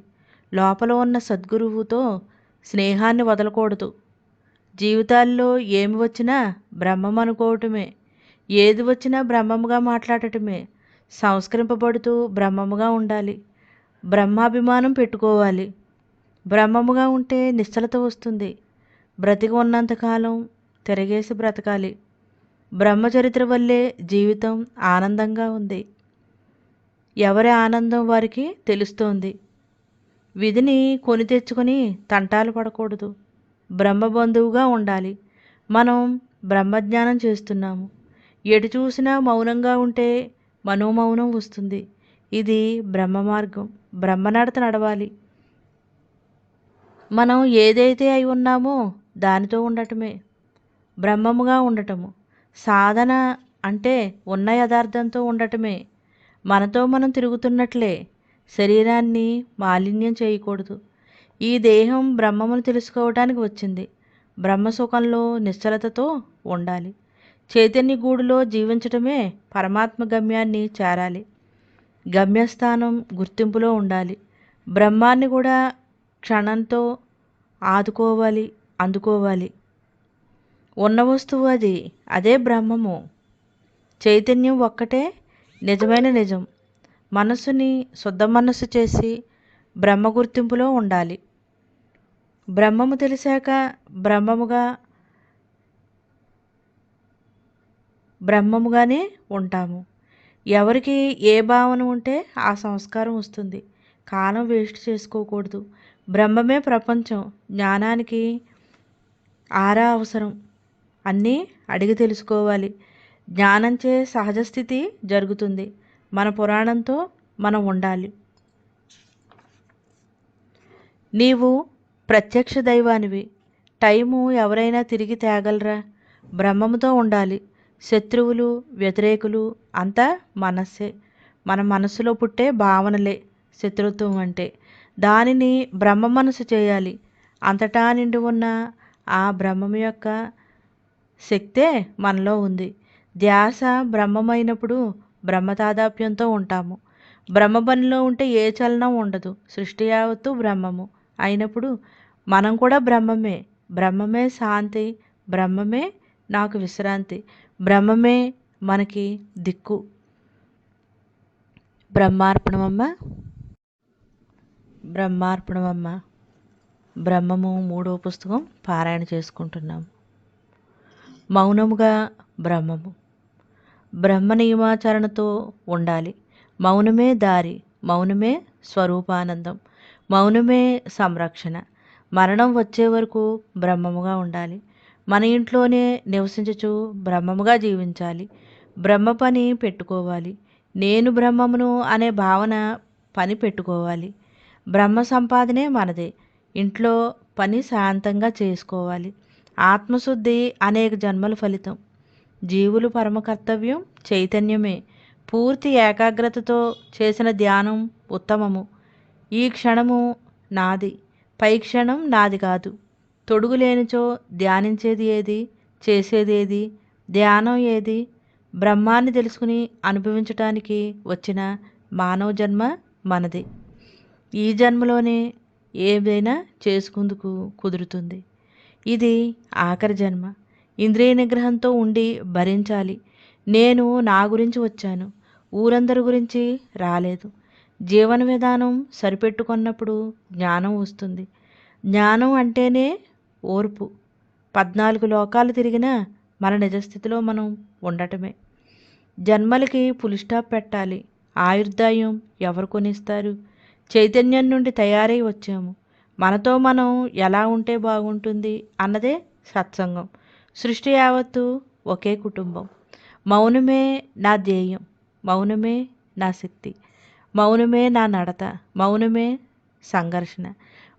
లోపల ఉన్న సద్గురువుతో స్నేహాన్ని వదలకూడదు. జీవితాల్లో ఏమి వచ్చినా బ్రహ్మం అనుకోవటమే. ఏది వచ్చినా బ్రహ్మముగా మాట్లాడటమే. సంస్కరింపబడుతూ బ్రహ్మముగా ఉండాలి. బ్రహ్మాభిమానం పెట్టుకోవాలి. బ్రహ్మముగా ఉంటే నిశ్చలత వస్తుంది. బ్రతికి ఉన్నంతకాలం తిరగేసి బ్రతకాలి. బ్రహ్మచరిత్ర వల్లే జీవితం ఆనందంగా ఉంది. ఎవరి ఆనందం వారికి తెలుస్తోంది. విధిని కొని తెచ్చుకొని తంటాలు పడకూడదు. బ్రహ్మబంధువుగా ఉండాలి. మనం బ్రహ్మజ్ఞానం చేస్తున్నాము. ఎటు చూసినా మౌనంగా ఉంటే మనోమౌనం వస్తుంది. ఇది బ్రహ్మ మార్గం. బ్రహ్మనడత నడవాలి. మనం ఏదైతే అయి ఉన్నామో దానితో ఉండటమే. బ్రహ్మముగా ఉండటము. సాధన అంటే ఉన్న యథార్థంతో ఉండటమే. మనతో మనం తిరుగుతున్నట్లే. శరీరాన్ని మాలిన్యం చేయకూడదు. ఈ దేహం బ్రహ్మమును తెలుసుకోవటానికి వచ్చింది. బ్రహ్మసుఖంలో నిశ్చలతతో ఉండాలి. చైతన్య గూడులో జీవించటమే పరమాత్మ గమ్యాన్ని చేరాలి. గమ్యస్థానం గుర్తింపులో ఉండాలి. బ్రహ్మాన్ని కూడా క్షణంతో ఆదుకోవాలి, అందుకోవాలి. ఉన్న వస్తువు అది. అదే బ్రహ్మము. చైతన్యం ఒక్కటే నిజమైన నిజం. మనస్సుని శుద్ధ మనస్సు చేసి బ్రహ్మ గుర్తింపులో ఉండాలి. బ్రహ్మము తెలిసాక బ్రహ్మముగానే ఉంటాము. ఎవరికి ఏ భావన ఉంటే ఆ సంస్కారం వస్తుంది. కాలం వేస్ట్ చేసుకోకూడదు. బ్రహ్మమే ప్రపంచం. జ్ఞానానికి ఆరా అవసరం. అన్నీ అడిగి తెలుసుకోవాలి. జ్ఞానంచే సహజ స్థితి జరుగుతుంది. మన పురాణంతో మనం ఉండాలి. నీవు ప్రత్యక్ష దైవానివి. టైము ఎవరైనా తిరిగి తేగలరా? బ్రహ్మముతో ఉండాలి. శత్రువులు, వ్యతిరేకులు అంతా మనస్సే. మన మనసులో పుట్టే భావనలే శత్రుత్వం అంటే. దానిని బ్రహ్మ మనసు చేయాలి. అంతటా నిండి ఉన్న ఆ బ్రహ్మము యొక్క శక్తే మనలో ఉంది. ధ్యాస బ్రహ్మమైనప్పుడు బ్రహ్మ తాదాప్యంతో ఉంటాము. బ్రహ్మ పనిలో ఉంటే ఏ చలనం ఉండదు. సృష్టి యావత్తు బ్రహ్మము అయినప్పుడు మనం కూడా బ్రహ్మమే. బ్రహ్మమే శాంతి, బ్రహ్మమే నాకు విశ్రాంతి, బ్రహ్మమే మనకి దిక్కు. బ్రహ్మార్పణమమ్మ. బ్రహ్మార్పణమమ్మ. బ్రహ్మము 3వ పుస్తకం పారాయణ చేసుకుంటున్నాము. మౌనముగా బ్రహ్మము. బ్రహ్మ నియమాచరణతో ఉండాలి. మౌనమే దారి, మౌనమే స్వరూపానందం, మౌనమే సంరక్షణ. మరణం వచ్చే వరకు బ్రహ్మముగా ఉండాలి. మన ఇంట్లోనే నివసించుచు బ్రహ్మముగా జీవించాలి. బ్రహ్మ పని పెట్టుకోవాలి. నేను బ్రహ్మమును అనే భావన పని పెట్టుకోవాలి. బ్రహ్మ సంపాదనే మనదే. ఇంట్లో పని శాంతంగా చేసుకోవాలి. ఆత్మశుద్ధి అనేక జన్మల ఫలితం. జీవులు పరమ కర్తవ్యం చైతన్యమే. పూర్తి ఏకాగ్రతతో చేసిన ధ్యానం ఉత్తమము. ఈ క్షణము నాది, పై క్షణం నాది కాదు. తొడుగు లేనిచో ధ్యానించేది ఏది, చేసేది ఏది, ధ్యానం ఏది? బ్రహ్మాన్ని తెలుసుకుని అనుభవించటానికి వచ్చిన మానవ జన్మ మనది. ఈ జన్మలోనే ఏదైనా చేసుకుందుకు కుదురుతుంది. ఇది ఆఖరి జన్మ. ఇంద్రియ నిగ్రహంతో ఉండి భరించాలి. నేను నా గురించి వచ్చాను, ఊరందరి గురించి రాలేదు. జీవన విధానం సరిపెట్టుకున్నప్పుడు జ్ఞానం వస్తుంది. జ్ఞానం అంటేనే ఓర్పు. 14 లోకాలు తిరిగినా మన నిజస్థితిలో మనం ఉండటమే. జన్మలకి పులిస్టాప్ పెట్టాలి. ఆయుర్దాయం ఎవరు కొనిస్తారు? చైతన్యం నుండి తయారై వచ్చాము. మనతో మనం ఎలా ఉంటే బాగుంటుంది అన్నదే సత్సంగం. సృష్టి యావత్తు ఒకే కుటుంబం. మౌనమే నా ధ్యేయం, మౌనమే నా శక్తి, మౌనమే నా నడత, మౌనమే సంఘర్షణ,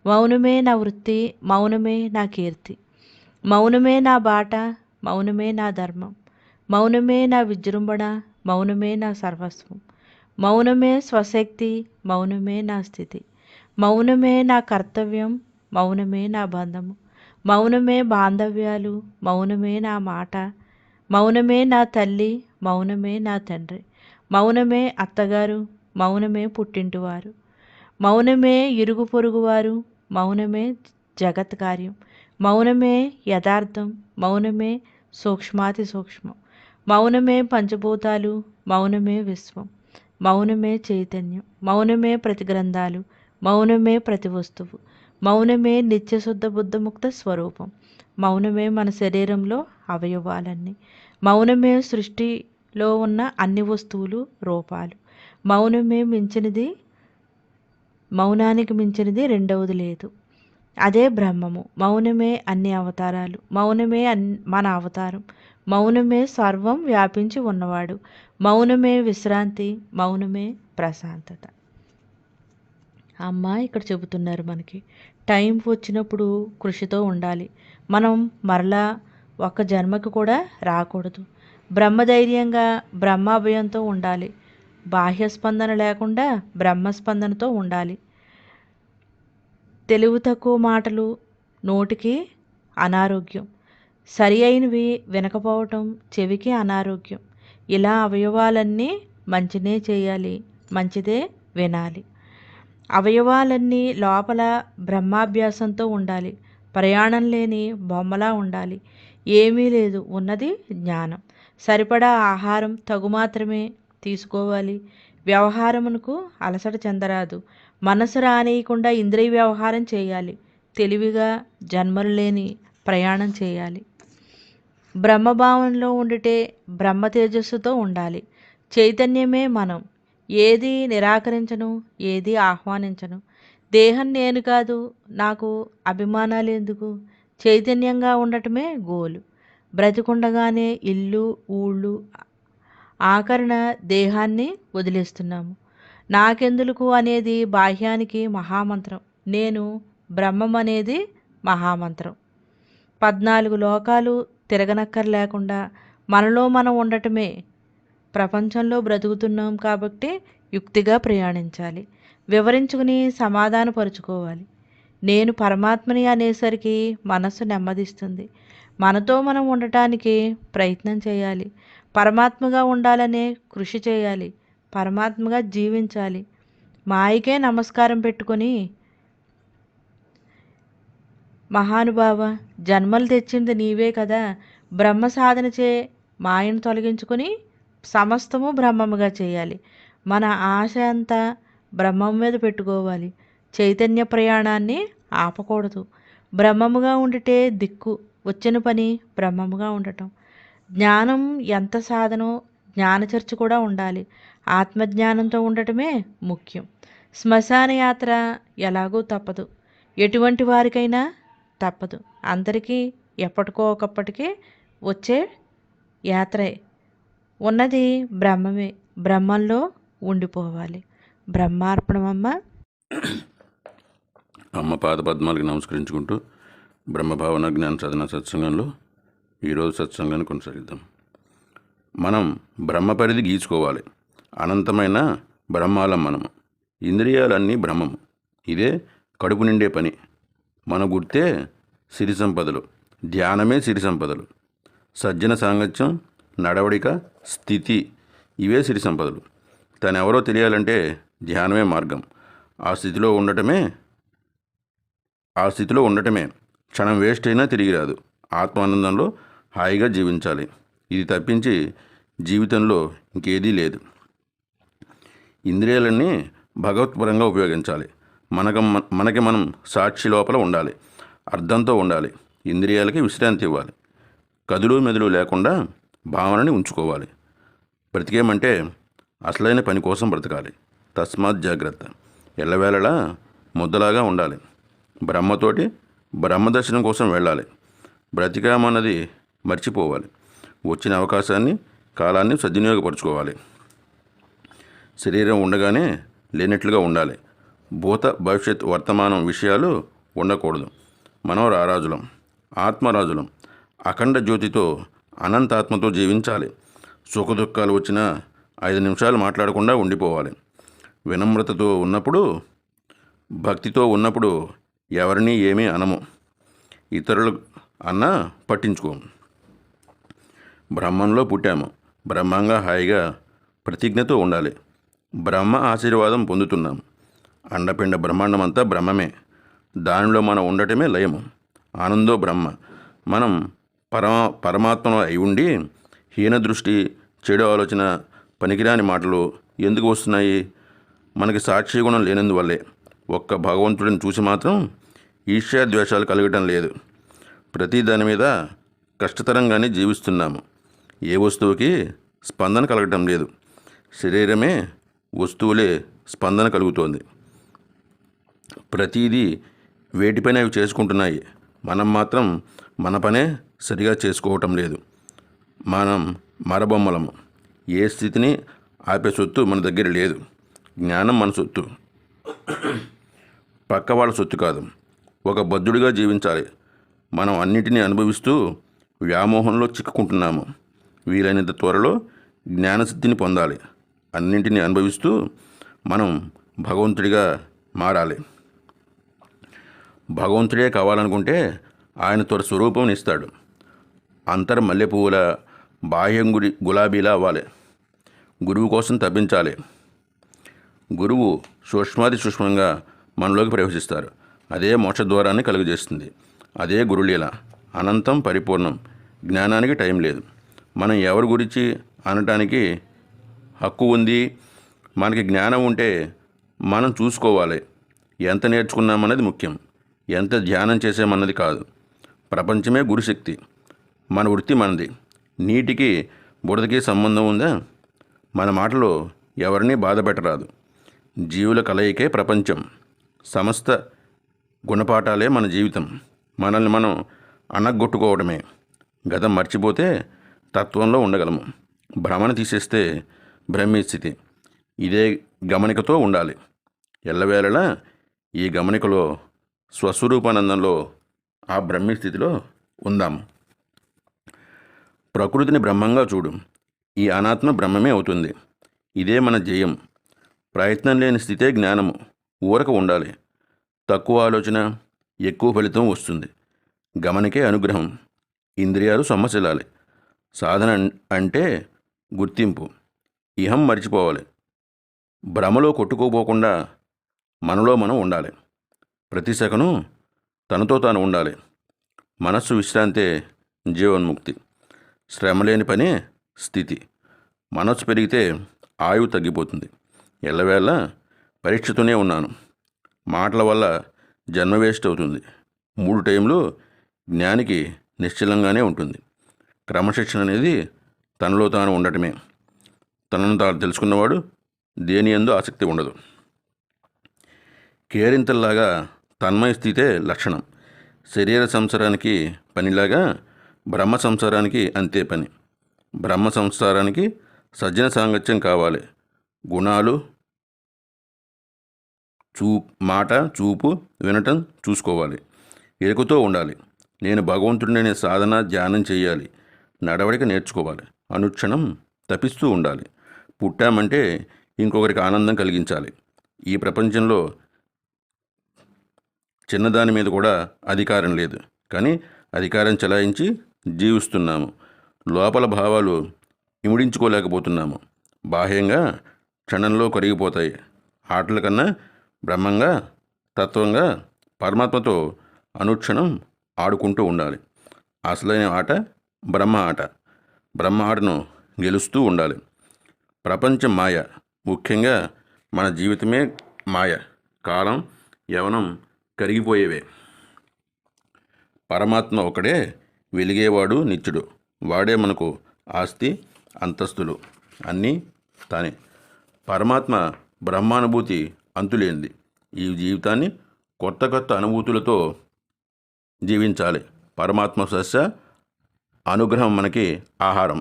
మౌనమే నా వృత్తి, మౌనమే నా కీర్తి, మౌనమే నా బాట, మౌనమే నా ధర్మం, మౌనమే నా విజృంభణ, మౌనమే నా సర్వస్వం, మౌనమే స్వశక్తి, మౌనమే నా స్థితి, మౌనమే నా కర్తవ్యం, మౌనమే నా బంధము, మౌనమే బాంధవ్యాలు, మౌనమే నా మాట, మౌనమే నా తల్లి, మౌనమే నా తండ్రి, మౌనమే అత్తగారు, మౌనమే పుట్టింటివారు, మౌనమే ఇరుగు పొరుగువారు, మౌనమే జగత్ కార్యం, మౌనమే యథార్థం, మౌనమే సూక్ష్మాతి సూక్ష్మం, మౌనమే పంచభూతాలు, మౌనమే విశ్వం, మౌనమే చైతన్యం, మౌనమే ప్రతి గ్రంథాలు, మౌనమే ప్రతి వస్తువు, మౌనమే నిత్యశుద్ధ బుద్ధముక్త స్వరూపం, మౌనమే మన శరీరంలో అవయవాలన్నీ, మౌనమే సృష్టిలో ఉన్న అన్ని వస్తువులు రూపాలు, మౌనమే మించినది, మౌనానికి మించినది రెండవది లేదు. అదే బ్రహ్మము. మౌనమే అన్ని అవతారాలు, మౌనమే మన అవతారం, మౌనమే సర్వం వ్యాపించి ఉన్నవాడు, మౌనమే విశ్రాంతి, మౌనమే ప్రశాంతత. అమ్మ ఇక్కడ చెబుతున్నారు మనకి టైం వచ్చినప్పుడు కృషితో ఉండాలి. మనం మరలా ఒక జన్మకి కూడా రాకూడదు. బ్రహ్మధైర్యంగా బ్రహ్మాభయంతో ఉండాలి. బాహ్య స్పందన లేకుండా బ్రహ్మస్పందనతో ఉండాలి. తెలివి తక్కువ మాటలు నోటికి అనారోగ్యం, సరి అయినవి వినకపోవటం చెవికి అనారోగ్యం. ఇలా అవయవాలన్నీ మంచినే చేయాలి, మంచిదే వినాలి. అవయవాలన్నీ లోపల బ్రహ్మాభ్యాసంతో ఉండాలి. ప్రయాణం లేని బొమ్మలా ఉండాలి. ఏమీ లేదు, ఉన్నది జ్ఞానం. సరిపడా ఆహారం తగు మాత్రమే తీసుకోవాలి. వ్యవహారమునకు అలసట చెందరాదు. మనసు రానియకుండా ఇంద్రియ వ్యవహారం చేయాలి. తెలివిగా జన్మలు లేని ప్రయాణం చేయాలి. బ్రహ్మభావంలో ఉండితే బ్రహ్మ తేజస్సుతో ఉండాలి. చైతన్యమే మనం. ఏది నిరాకరించను, ఏది ఆహ్వానించను. దేహం నేను కాదు, నాకు అభిమానాలు ఎందుకు? చైతన్యంగా ఉండటమే గోలు. బ్రతికుండగానే ఇల్లు ఊళ్ళు ఆకరణ దేహాన్ని వదిలేస్తున్నాము. నాకెందులకు అనేది బాహ్యానికి మహామంత్రం. నేను బ్రహ్మం అనేది మహామంత్రం. 14 లోకాలు తిరగనక్కర్లేకుండా మనలో మనం ఉండటమే. ప్రపంచంలో బ్రతుకుతున్నాం కాబట్టి యుక్తిగా ప్రయాణించాలి. వివరించుకుని సమాధానపరుచుకోవాలి. నేను పరమాత్మని అనేసరికి మనస్సు నెమ్మదిస్తుంది. మనతో మనం ఉండటానికి ప్రయత్నం చేయాలి. పరమాత్మగా ఉండాలనే కృషి చేయాలి. పరమాత్మగా జీవించాలి. మాయకే నమస్కారం పెట్టుకొని, మహానుభావ, జన్మలు తెచ్చింది నీవే కదా, బ్రహ్మ సాధనచే మాయను తొలగించుకొని సమస్తము బ్రహ్మముగా చేయాలి. మన ఆశ అంతా బ్రహ్మం మీద పెట్టుకోవాలి. చైతన్య ప్రయాణాన్ని ఆపకూడదు. బ్రహ్మముగా ఉండితే దిక్కు, వచ్చిన పని బ్రహ్మముగా ఉండటం. జ్ఞానం ఎంత సాధనో జ్ఞానచర్చ కూడా ఉండాలి. ఆత్మజ్ఞానంతో ఉండటమే ముఖ్యం. శ్మశాన యాత్ర ఎలాగూ తప్పదు. ఎటువంటి వారికైనా తప్పదు. అందరికీ ఎప్పటికో ఒకప్పటికే వచ్చే యాత్రే. ఉన్నది బ్రహ్మమే. బ్రహ్మంలో ఉండిపోవాలి. బ్రహ్మార్పణమమ్మ. అమ్మ పాద పద్మాలకు నమస్కరించుకుంటూ బ్రహ్మభావన జ్ఞాన సాధన సత్సంగంలో ఈరోజు సత్సంగాన్ని కొనసాగిద్దాం. మనం బ్రహ్మ పరిధి గీచుకోవాలి. అనంతమైన బ్రహ్మాలం మనము. ఇంద్రియాలన్నీ బ్రహ్మము. ఇదే కడుపు నిండే పని. మన గుర్తే సిరి సంపదలు. ధ్యానమే సిరి సంపదలు. సజ్జన సాంగత్యం, నడవడిక, స్థితి ఇవే సిరి సంపదలు. తనెవరో తెలియాలంటే ధ్యానమే మార్గం. ఆ స్థితిలో ఉండటమే క్షణం వేస్ట్ అయినా తిరిగి రాదు. ఆత్మానందంలో హాయిగా జీవించాలి. ఇది తప్పించి జీవితంలో ఇంకేదీ లేదు. ఇంద్రియాలన్నీ భగవత్పరంగా ఉపయోగించాలి. మనకి మనం సాక్షి లోపల ఉండాలి. అర్థంతో ఉండాలి. ఇంద్రియాలకి విశ్రాంతి ఇవ్వాలి. కదులు మెదులు లేకుండా భావనని ఉంచుకోవాలి. బ్రతికేమంటే అసలైన పని కోసం బ్రతకాలి. తస్మాత్ జాగ్రత్త. ఎల్లవేళలా ముద్దలాగా ఉండాలి. బ్రహ్మతోటి బ్రహ్మదర్శనం కోసం వెళ్ళాలి. బ్రతికామన్నది మర్చిపోవాలి. వచ్చిన అవకాశాన్ని, కాలాన్ని సద్వినియోగపరచుకోవాలి. శరీరం ఉండగానే లేనట్లుగా ఉండాలి. భూత భవిష్యత్ వర్తమానం విషయాలు ఉండకూడదు. మనం రారాజులం, ఆత్మరాజులం. అఖండ జ్యోతితో అనంతాత్మతో జీవించాలి. సుఖదుఖాలు వచ్చినా 5 నిమిషాలు మాట్లాడకుండా ఉండిపోవాలి. వినమ్రతతో ఉన్నప్పుడు, భక్తితో ఉన్నప్పుడు ఎవరినీ ఏమీ అనము. ఇతరులు అన్నా పట్టించుకోము. బ్రహ్మంలో పుట్టాము. బ్రహ్మంగా హాయిగా ప్రతిజ్ఞతో ఉండాలి. బ్రహ్మ ఆశీర్వాదం పొందుతున్నాం. అండపిండ బ్రహ్మాండమంతా బ్రహ్మమే. దానిలో మనం ఉండటమే లయము. ఆనందో బ్రహ్మ. మనం పరమాత్మలో అయి ఉండి హీన దృష్టి, చెడు ఆలోచన, పనికిరాని మాటలు ఎందుకు వస్తున్నాయి? మనకి సాక్షి గుణం లేనందువల్లే. ఒక్క భగవంతుడిని చూసి మాత్రం ఈర్ష్యాద్వేషాలు కలగటం లేదు. ప్రతి దాని మీద కష్టతరంగానే జీవిస్తున్నాము. ఏ వస్తువుకి స్పందన కలగటం లేదు. శరీరమే వస్తువులే స్పందన కలుగుతోంది. ప్రతిదీ వేటి పని అవి చేసుకుంటున్నాయి. మనం మాత్రం మన పనే సరిగా చేసుకోవటం లేదు. మనం మరబొమ్మలము. ఏ స్థితిని ఆపే సొత్తు మన దగ్గర లేదు. జ్ఞానం మన సొత్తు, పక్క వాళ్ళ సొత్తు కాదు. ఒక బద్ధుడిగా జీవించాలి. మనం అన్నిటినీ అనుభవిస్తూ వ్యామోహంలో చిక్కుకుంటున్నాము. వీలైనంత త్వరలో జ్ఞానసిద్ధిని పొందాలి. అన్నింటినీ అనుభవిస్తూ మనం భగవంతుడిగా మారాలి. భగవంతుడే కావాలనుకుంటే ఆయన త్వర స్వరూపం ఇస్తాడు. అంతర మల్లెపువ్వుల, బాహ్యం గులాబీలా అవ్వాలి. గురువు కోసం తప్పించాలి. గురువు సూక్ష్మాది సూక్ష్మంగా మనలోకి ప్రవేశిస్తారు. అదే మోక్షద్వారాన్ని కలుగజేస్తుంది. అదే గురులీల. అనంతం, పరిపూర్ణం. జ్ఞానానికి టైం లేదు. మనం ఎవరి గురించి అనటానికి హక్కు ఉంది. మనకి జ్ఞానం ఉంటే మనం చూసుకోవాలి. ఎంత నేర్చుకున్నామన్నది ముఖ్యం. ఎంత ధ్యానం చేసామన్నది కాదు. ప్రపంచమే గురుశక్తి. మన వృత్తి మనది. నీటికి బురదకి సంబంధం ఉందా? మన మాటలో ఎవరినీ బాధ పెట్టరాదు. జీవుల కలయికే ప్రపంచం. సమస్త గుణపాఠాలే మన జీవితం. మనల్ని మనం అణగొట్టుకోవడమే. గతం మర్చిపోతే తత్వంలో ఉండగలము. భ్రమణ తీసేస్తే బ్రహ్మీ స్థితి. ఇదే గమనికతో ఉండాలి. ఎల్లవేళలా ఈ గమనికలో స్వస్వరూపానందంలో ఆ బ్రహ్మీ స్థితిలో ఉందాం. ప్రకృతిని బ్రహ్మంగా చూడు. ఈ అనాత్మ బ్రహ్మమే అవుతుంది. ఇదే మన జయం. ప్రయత్నం లేని స్థితే జ్ఞానము. ఊరక ఉండాలి. తక్కువ ఆలోచన, ఎక్కువ ఫలితం వస్తుంది. గమనికే అనుగ్రహం. ఇంద్రియాలు సొమ్మసిల్లాలి. సాధన అంటే గుర్తింపు. ఇహం మర్చిపోవాలి. భ్రమలో కొట్టుకోపోకుండా మనలో మనం ఉండాలి. ప్రతి సెకను తనతో తాను ఉండాలి. మనస్సు విశ్రాంతే జీవన్ముక్తి. శ్రమ లేని పనే స్థితి. మనస్సు పెరిగితే ఆయువు తగ్గిపోతుంది. ఎల్లవేళ పరీక్షతోనే ఉన్నాను. మాటల వల్ల జన్మ వేస్ట్ అవుతుంది. 3 టైంలు జ్ఞానికి నిశ్చలంగానే ఉంటుంది. క్రమశిక్షణ అనేది తనలో తాను ఉండటమే. తనను తాను తెలుసుకున్నవాడు దేని యందు ఆసక్తి ఉండదు. కేరింతల్లాగా తన్మయ స్థితే లక్షణం. శరీర సంసారానికి పనిలాగా బ్రహ్మ సంసారానికి అంతే పని. బ్రహ్మ సంసారానికి సజ్జన సాంగత్యం కావాలి. గుణాలు, మాట, చూపు, వినటం చూసుకోవాలి. ఎరుకతో ఉండాలి. నేను భగవంతుడిని సాధన ధ్యానం చేయాలి. నడవడిక నేర్చుకోవాలి. అనుక్షణం తపిస్తూ ఉండాలి. పుట్టామంటే ఇంకొకరికి ఆనందం కలిగించాలి. ఈ ప్రపంచంలో చిన్నదాని మీద కూడా అధికారం లేదు, కానీ అధికారం చెలాయించి జీవిస్తున్నాము. లోపల భావాలు ఇముడించుకోలేకపోతున్నాము. బాహ్యంగా క్షణంలో కరిగిపోతాయి. ఆటల కన్నా బ్రహ్మంగా, తత్వంగా, పరమాత్మతో అనుక్షణం ఆడుకుంటూ ఉండాలి. అసలైన ఆట బ్రహ్మ ఆట. బ్రహ్మ ఆటను గెలుస్తూ ఉండాలి. ప్రపంచం మాయ. ముఖ్యంగా మన జీవితమే మాయ. కాలం, యవనం కరిగిపోయేవే. పరమాత్మ ఒకడే వెలిగేవాడు, నిత్యుడు. వాడే మనకు ఆస్తి, అంతస్తులు అన్నీ తానే. పరమాత్మ బ్రహ్మానుభూతి అంతులేనిది. ఈ జీవితాన్ని కొత్త కొత్త అనుభూతులతో జీవించాలి. పరమాత్మ సస్య అనుగ్రహం మనకి ఆహారం.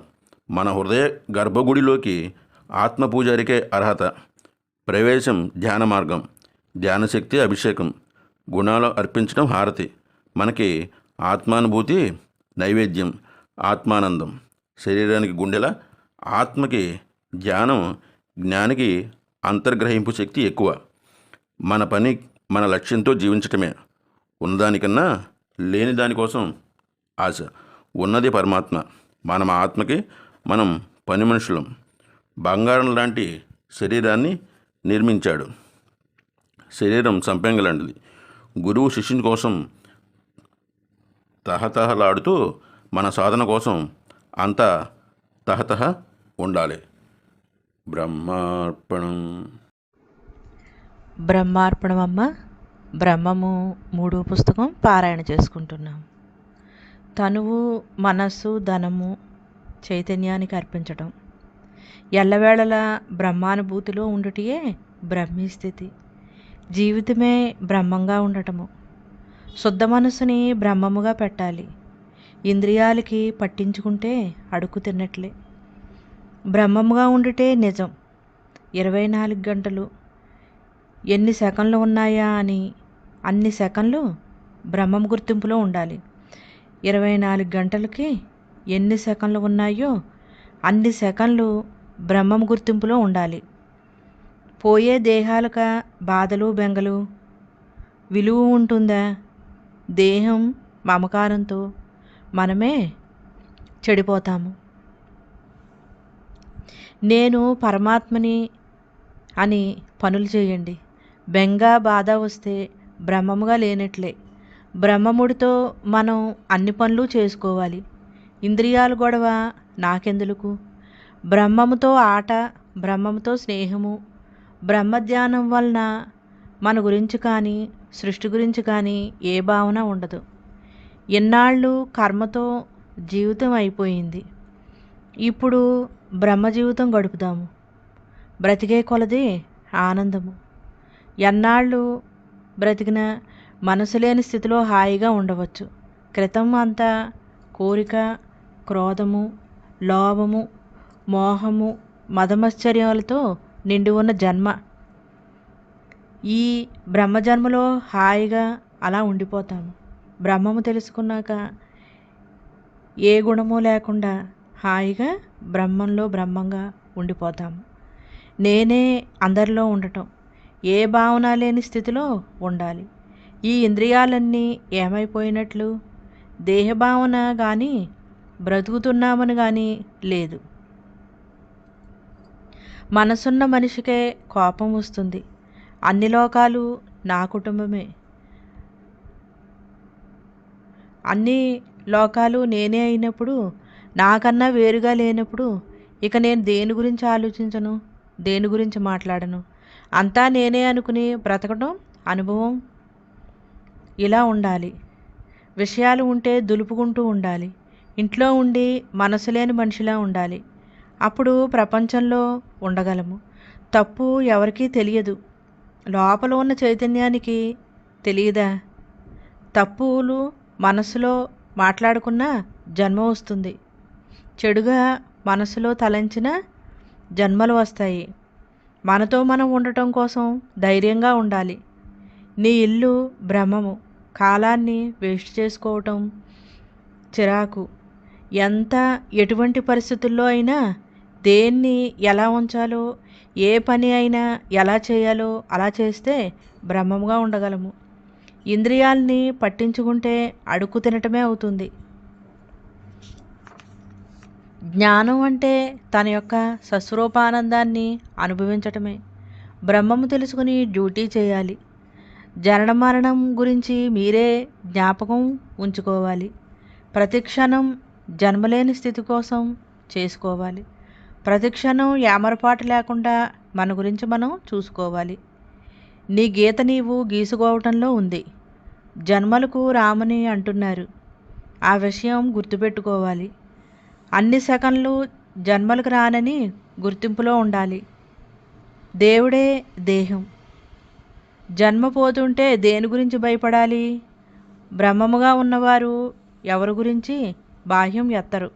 మన హృదయ గర్భగుడిలోకి ఆత్మపూజారికే అర్హత. ప్రవేశం ధ్యాన మార్గం. ధ్యానశక్తి అభిషేకం. గుణాలు అర్పించడం హారతి. మనకి ఆత్మానుభూతి నైవేద్యం. ఆత్మానందం శరీరానికి గుండెల, ఆత్మకి ధ్యానం, జ్ఞానికి అంతర్గ్రహింపు శక్తి ఎక్కువ. మన పని మన లక్ష్యంతో జీవించటమే. ఉన్నదానికన్నా లేని దానికోసం ఆశ. ఉన్నది పరమాత్మ. మన ఆత్మకి మనం పని మనుషులం. బంగారం లాంటి శరీరాన్ని నిర్మించాడు. శరీరం సంపెంగ లాంటిది. గురువు శిష్యుని కోసం తహతహలాడుతూ మన సాధన కోసం అంతా తహతహ ఉండాలి. బ్రహ్మార్పణం. బ్రహ్మార్పణం అమ్మ. బ్రహ్మము 3వ పుస్తకం పారాయణ చేసుకుంటున్నాం. తనువు, మనస్సు, ధనము చైతన్యానికి అర్పించటం. ఎల్లవేళలా బ్రహ్మానుభూతిలో ఉండుటయే బ్రహ్మీ స్థితి. జీవితమే బ్రహ్మంగా ఉండటము. శుద్ధ మనస్సుని బ్రహ్మముగా పెట్టాలి. ఇంద్రియాలకి పట్టించుకుంటే అడుగు తిన్నట్లే. బ్రహ్మముగా ఉండుటే నిజం. 24 గంటలు ఎన్ని సెకండ్లు ఉన్నాయా అని అన్ని సెకండ్లు బ్రహ్మం గుర్తింపులో ఉండాలి. 24 గంటలకి ఎన్ని సెకండ్లు ఉన్నాయో అన్ని సెకండ్లు బ్రహ్మం గుర్తింపులో ఉండాలి. పోయే దేహాలక బాధలు, బెంగలు విలువ ఉంటుందా? దేహం మమకారంతో మనమే చెడిపోతాము. నేను పరమాత్మని అని పనులు చేయండి. బెంగ, బాధ వస్తే బ్రహ్మముగా లేనట్లే. బ్రహ్మముడితో మనం అన్ని పనులు చేసుకోవాలి. ఇంద్రియాల గొడవ నాకెందులకు? బ్రహ్మముతో ఆట, బ్రహ్మముతో స్నేహము. బ్రహ్మధ్యానం వలన మన గురించి కానీ సృష్టి గురించి కానీ ఏ భావన ఉండదు. ఎన్నాళ్ళు కర్మతో జీవితం అయిపోయింది. ఇప్పుడు బ్రహ్మ జీవితం గడుపుదాము. బ్రతికే కొలది ఆనందము. ఎన్నాళ్ళు బ్రతికిన మనసు లేని స్థితిలో హాయిగా ఉండవచ్చు. క్రితం అంతా కోరిక, క్రోధము, లోభము, మోహము, మదమశ్చర్యాలతో నిండి ఉన్న జన్మ. ఈ బ్రహ్మజన్మలో హాయిగా అలా ఉండిపోతాము. బ్రహ్మము తెలుసుకున్నాక ఏ గుణము లేకుండా హాయిగా బ్రహ్మంలో బ్రహ్మంగా ఉండిపోతాము. నేనే అందరిలో ఉండటం, ఏ భావన లేని స్థితిలో ఉండాలి. ఈ ఇంద్రియాలన్నీ ఏమైపోయినట్లు? దేహభావన కానీ బ్రతుకుతున్నామని కానీ లేదు. మనసున్న మనిషికే కోపం వస్తుంది. అన్ని లోకాలు నా కుటుంబమే, అన్ని లోకాలు నేనే అయినప్పుడు, నాకన్నా వేరుగా లేనప్పుడు ఇక నేను దేని గురించి ఆలోచించను, దేని గురించి మాట్లాడను. అంతా నేనే అనుకుని బ్రతకడం అనుభవం. ఇలా ఉండాలి. విషయాలు ఉంటే దులుపుకుంటూ ఉండాలి. ఇంట్లో ఉండి మనసు లేని మనిషిలా ఉండాలి. అప్పుడు ప్రపంచంలో ఉండగలము. తప్పు ఎవరికీ తెలియదు. లోపల ఉన్న చైతన్యానికి తెలియదా? తప్పులు మనసులో మాట్లాడుకున్న జన్మ వస్తుంది. చెడుగా మనసులో తలంచిన జన్మలు వస్తాయి. మనతో మనం ఉండటం కోసం ధైర్యంగా ఉండాలి. నీ ఇల్లు భ్రమము. కాలాన్ని వేస్ట్ చేసుకోవటం చిరాకు. ఎటువంటి పరిస్థితుల్లో అయినా దేన్ని ఎలా ఉంచాలో, ఏ పని అయినా ఎలా చేయాలో అలా చేస్తే బ్రహ్మంగా ఉండగలము. ఇంద్రియాల్ని పట్టించుకుంటే అడుక్కు తినటమే అవుతుంది. జ్ఞానం అంటే తన యొక్క సస్వరూపానందాన్ని అనుభవించటమే. బ్రహ్మము తెలుసుకుని డ్యూటీ చేయాలి. జనన మరణం గురించి మీరే జ్ఞాపకం ఉంచుకోవాలి. ప్రతిక్షణం జన్మలేని స్థితి కోసం చేసుకోవాలి. ప్రతిక్షణం ఏమరపాటు లేకుండా మన గురించి మనం చూసుకోవాలి. నీ గీత నీవు గీసుకోవటంలో ఉంది. జన్మలకు రామని అంటున్నారు. ఆ విషయం గుర్తుపెట్టుకోవాలి. అన్ని సెకన్లు జన్మలకు రానని గుర్తింపులో ఉండాలి. దేవుడే దేహం. జన్మ పోతుంటే దేని గురించి భయపడాలి? బ్రహ్మముగా ఉన్నవారు ఎవరి గురించి బాహ్యం ఎత్తరు.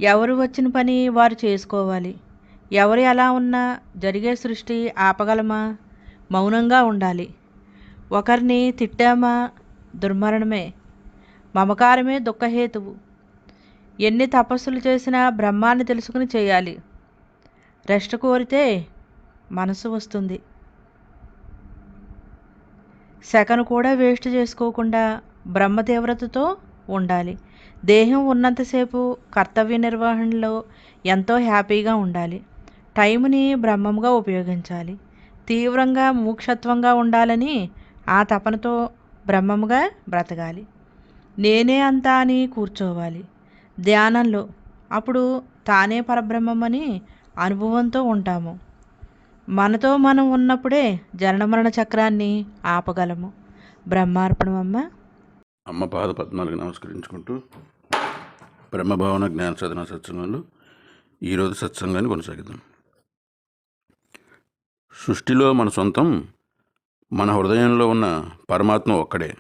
ఎవరు వచ్చిన పని వారు చేసుకోవాలి. ఎవరు ఎలా ఉన్నా జరిగే సృష్టి ఆపగలమా? మౌనంగా ఉండాలి. ఒకరిని తిట్టామా దుర్మరణమే. మమకారమే దుఃఖహేతువు. ఎన్ని తపస్సులు చేసినా బ్రహ్మాన్ని తెలుసుకుని చేయాలి. రెస్ట్ కోరితే మనసు వస్తుంది. సెకను కూడా వేస్ట్ చేసుకోకుండా బ్రహ్మ తీవ్రతతో ఉండాలి. దేహం ఉన్నంతసేపు కర్తవ్య నిర్వహణలో ఎంతో హ్యాపీగా ఉండాలి. టైంని బ్రహ్మంగా ఉపయోగించాలి. తీవ్రంగా మూక్షత్వంగా ఉండాలని ఆ తపనతో బ్రహ్మంగా బ్రతకాలి. నేనే అంతా అని కూర్చోవాలి ధ్యానంలో. అప్పుడు తానే పరబ్రహ్మమని అనుభవంతో ఉంటాము. మనతో మనం ఉన్నప్పుడే జనన మరణ చక్రాన్ని ఆపగలము. బ్రహ్మార్పణం. అమ్మ పాద పద్నాలుగు నమస్కరించుకుంటూ బ్రహ్మభావన జ్ఞాన సాధన సత్సంగంలో ఈరోజు సత్సంగాన్ని కొనసాగిద్దాం. సృష్టిలో మన సొంతం మన హృదయంలో ఉన్న పరమాత్మ ఒక్కడే.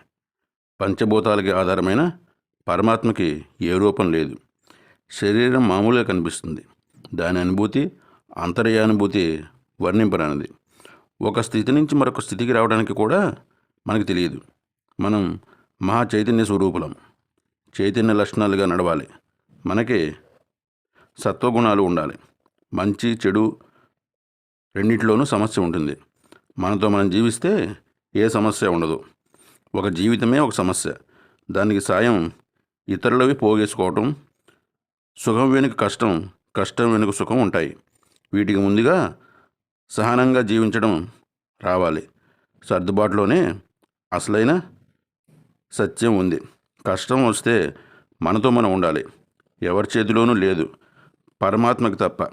పంచభూతాలకి ఆధారమైన పరమాత్మకి ఏ రూపం లేదు. శరీరం మామూలుగా కనిపిస్తుంది. దాని అనుభూతి అంతర్యానుభూతి వర్ణింపరానిది. ఒక స్థితి నుంచి మరొక స్థితికి రావడానికి కూడా మనకు తెలియదు. మనం మహా చైతన్య స్వరూపులం. చైతన్య లక్షణాలుగా నడవాలి. మనకి సత్వగుణాలు ఉండాలి. మంచి చెడు రెండింటిలోనూ సమస్య ఉంటుంది. మనతో మనం జీవిస్తే ఏ సమస్య ఉండదు. ఒక జీవితమే ఒక సమస్య. దానికి సాయం ఇతరులవి పోగేసుకోవటం. సుఖం వెనుక కష్టం, కష్టం వెనుక సుఖం ఉంటాయి. వీటికి ముందుగా సహనంగా జీవించడం రావాలి. సర్దుబాటులోనే అసలైన సత్యం ఉంది. కష్టం వస్తే మనతో మనం ఉండాలి. ఎవరి చేతిలోనూ లేదు, పరమాత్మకి తప్ప.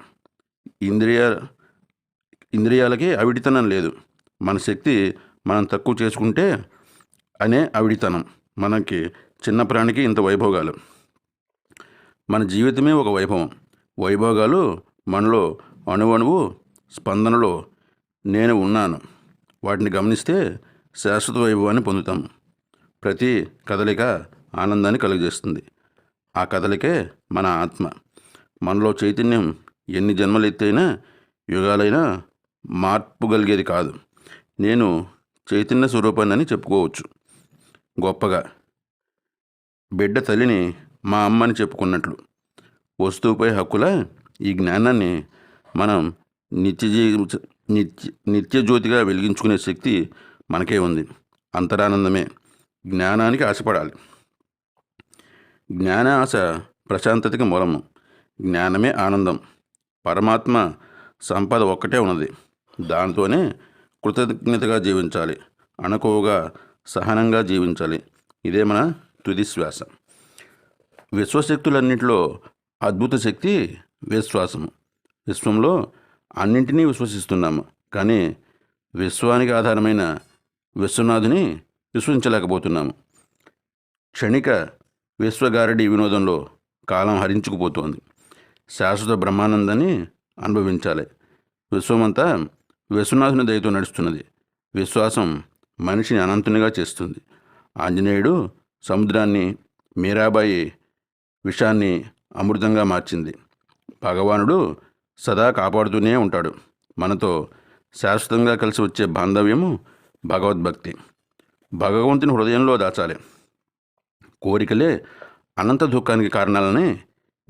ఇంద్రియాలకి అవిడితనం లేదు. మన శక్తి మనం తక్కువ చేసుకుంటే అనే అవిడితనం. మనకి చిన్న ప్రాణికి ఇంత వైభోగాలు. మన జీవితమే ఒక వైభవం. వైభోగాలు మనలో అణువణువు స్పందనలో నేను ఉన్నాను. వాటిని గమనిస్తే శాశ్వత వైభవాన్ని పొందుతాము. ప్రతి కదలిక ఆనందాన్ని కలుగజేస్తుంది. ఆ కదలికే మన ఆత్మ. మనలో చైతన్యం ఎన్ని జన్మలు ఎత్తైనా యుగాలైనా మార్పుగలిగేది కాదు. నేను చైతన్య స్వరూపాన్ని చెప్పుకోవచ్చు. గొప్పగా బిడ్డ తల్లిని మా అమ్మని చెప్పుకున్నట్లు వస్తువుపై హక్కుల ఈ జ్ఞానాన్ని మనం నిత్యజ్యోతిగా వెలిగించుకునే శక్తి మనకే ఉంది. అంతరానందమే. జ్ఞానానికి ఆశపడాలి. జ్ఞాన ఆశ ప్రశాంతతకి మూలము. జ్ఞానమే ఆనందం. పరమాత్మ సంపద ఒక్కటే ఉన్నది. దానితోనే కృతజ్ఞతగా జీవించాలి. అణకువగా సహనంగా జీవించాలి. ఇదే మన తుది శ్వాస. విశ్వశక్తులన్నింటిలో అద్భుత శక్తి విశ్వాసము. విశ్వంలో అన్నింటినీ విశ్వసిస్తున్నాము, కానీ విశ్వానికి ఆధారమైన విశ్వనాథుని విశ్వసించలేకపోతున్నాము. క్షణిక విశ్వగారడి వినోదంలో కాలం హరించుకుపోతోంది. శాశ్వత బ్రహ్మానందాన్ని అనుభవించాలి. విశ్వమంతా విశ్వనాథుని దయతో నడుస్తున్నది. విశ్వాసం మనిషిని అనంతునిగా చేస్తుంది. ఆంజనేయుడు సముద్రాన్ని, మీరాబాయి విషాన్ని అమృతంగా మార్చింది. భగవానుడు సదా కాపాడుతూనే ఉంటాడు. మనతో శాశ్వతంగా కలిసి వచ్చే బాంధవ్యము భగవద్భక్తి. భగవంతుని హృదయంలో దాచాలి. కోరికలే అనంత దుఃఖానికి కారణాలని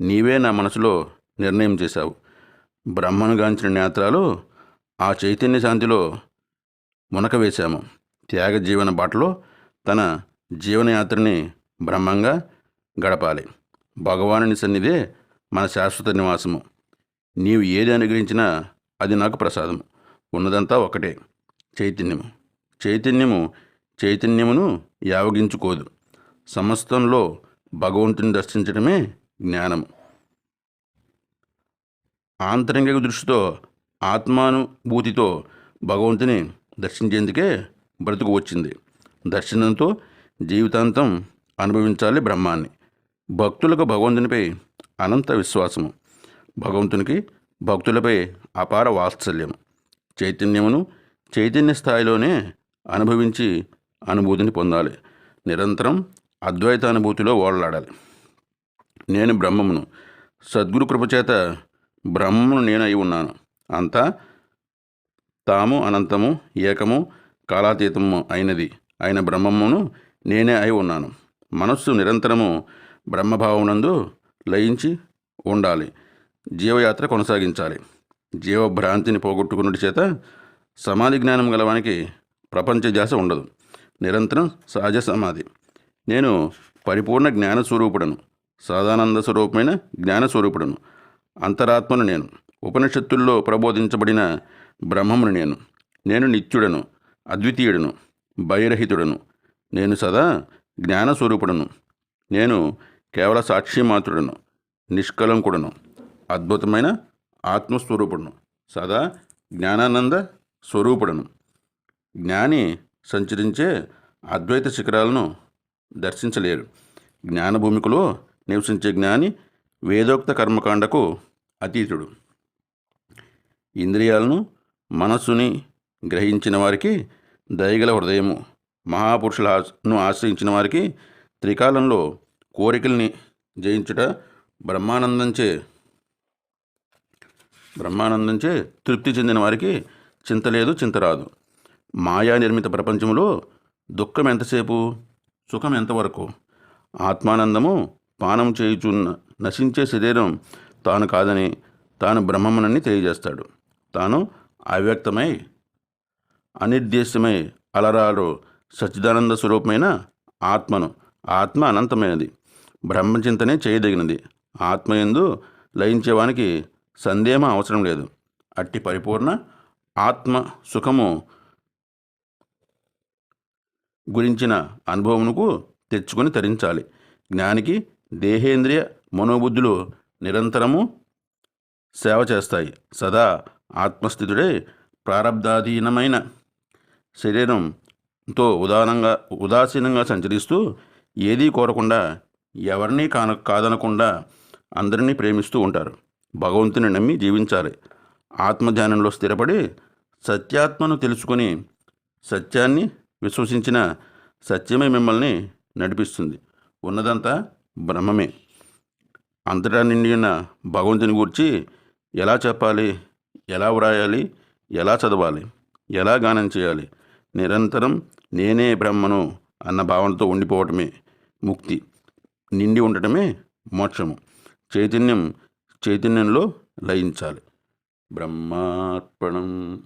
నీవే నా మనసులో నిర్ణయం చేశావు. బ్రహ్మను గాంచిన నేత్రాలు ఆ చైతన్య శాంతిలో మునక వేశాము. త్యాగ జీవన బాటలో తన జీవనయాత్రని బ్రహ్మంగా గడపాలి. భగవానుని సన్నిధే మన శాశ్వత నివాసము. నీవు ఏది అనుగ్రహించినా అది నాకు ప్రసాదము. ఉన్నదంతా ఒకటే, చైతన్యము. చైతన్యమును యావగించుకోదు. సమస్తంలో భగవంతుని దర్శించడమే జ్ఞానము. ఆంతరంగిక దృష్టితో, ఆత్మానుభూతితో భగవంతుని దర్శించేందుకే బ్రతుకు వచ్చింది. దర్శనంతో జీవితాంతం అనుభవించాలి బ్రహ్మాన్ని. భక్తులకు భగవంతునిపై అనంత విశ్వాసము. భగవంతునికి భక్తులపై అపార వాత్సల్యము. చైతన్య స్థాయిలోనే అనుభవించి అనుభూతిని పొందాలి. నిరంతరం అద్వైతానుభూతిలో ఓడలాడాలి. నేను బ్రహ్మమును. సద్గురు కృపచేత బ్రహ్మమును నేను అయి ఉన్నాను. అంతా తాము అనంతము, ఏకము, కాలాతీతము అయిన బ్రహ్మమును నేనే అయి ఉన్నాను. మనస్సు నిరంతరము బ్రహ్మభావమునందు లయించి ఉండాలి. జీవయాత్ర కొనసాగించాలి. జీవభ్రాంతిని పోగొట్టుకున్నటి చేత సమాధి జ్ఞానం గలవానికి ప్రపంచ ధ్యాస ఉండదు. నిరంతరం సహజ సమాధి. నేను పరిపూర్ణ జ్ఞానస్వరూపుడను. సాదానంద స్వరూపమైన జ్ఞానస్వరూపుడను. అంతరాత్మను నేను. ఉపనిషత్తుల్లో ప్రబోధించబడిన బ్రహ్మమును నేను. నేను నిత్యుడను, అద్వితీయుడను, భయరహితుడను. నేను సదా జ్ఞానస్వరూపుడను. నేను కేవల సాక్షిమాత్రుడను, నిష్కలంకుడను, అద్భుతమైన ఆత్మస్వరూపుడను, సదా జ్ఞానానంద స్వరూపుడను. జ్ఞాని సంచరించే అద్వైత శిఖరాలను దర్శించలేరు. జ్ఞానభూమికలో నివసించే జ్ఞాని వేదోక్త కర్మకాండకు అతీతుడు. ఇంద్రియాలను, మనస్సుని గ్రహించిన వారికి దయగల హృదయము. మహాపురుషులను ఆశ్రయించిన వారికి త్రికాలంలో కోరికల్ని జయించుట బ్రహ్మానందంచే తృప్తి చెందిన వారికి చింత లేదు, చింత రాదు. మాయా నిర్మిత ప్రపంచంలో దుఃఖం ఎంతసేపు, సుఖం ఎంతవరకు? ఆత్మానందము పానం చేయుచున్న నశించే శరీరం తాను కాదని, తాను బ్రహ్మమునని తెలియజేస్తాడు. తాను అవ్యక్తమై, అనిర్దేశమై అలరారు సచ్చిదానంద స్వరూపమైన ఆత్మ అనంతమైనది. బ్రహ్మచింతనే చేయదగినది. ఆత్మయందు లయించేవానికి సందేహం అవసరం లేదు. అట్టి పరిపూర్ణ ఆత్మ సుఖము గురించిన అనుభవమునకు తెచ్చుకొని తరించాలి. జ్ఞానికి దేహేంద్రియ మనోబుద్ధులు నిరంతరము సేవ చేస్తాయి. సదా ఆత్మస్థితుడే ప్రారబ్ధాధీనమైన శరీరంతో ఉదాసీనంగా సంచరిస్తూ ఏదీ కోరకుండా, ఎవరినీ కాదనకుండా అందరినీ ప్రేమిస్తూ ఉంటారు. భగవంతుని నమ్మి జీవించాలి. ఆత్మధ్యానంలో స్థిరపడి సత్యాత్మను తెలుసుకొని సత్యాన్ని విశ్వసించిన సత్యమే మిమ్మల్ని నడిపిస్తుంది. ఉన్నదంతా బ్రహ్మమే. అంతటా నిండి ఉన్న భగవంతుని గురించి ఎలా చెప్పాలి, ఎలా వ్రాయాలి, ఎలా చదవాలి, ఎలా గానం చేయాలి, నిరంతరం నేనే బ్రహ్మను అన్న భావనతో ఉండిపోవటమే ముక్తి. నిండి ఉండటమే మోక్షము. చైతన్యంలో లయించాలి. బ్రహ్మార్పణం.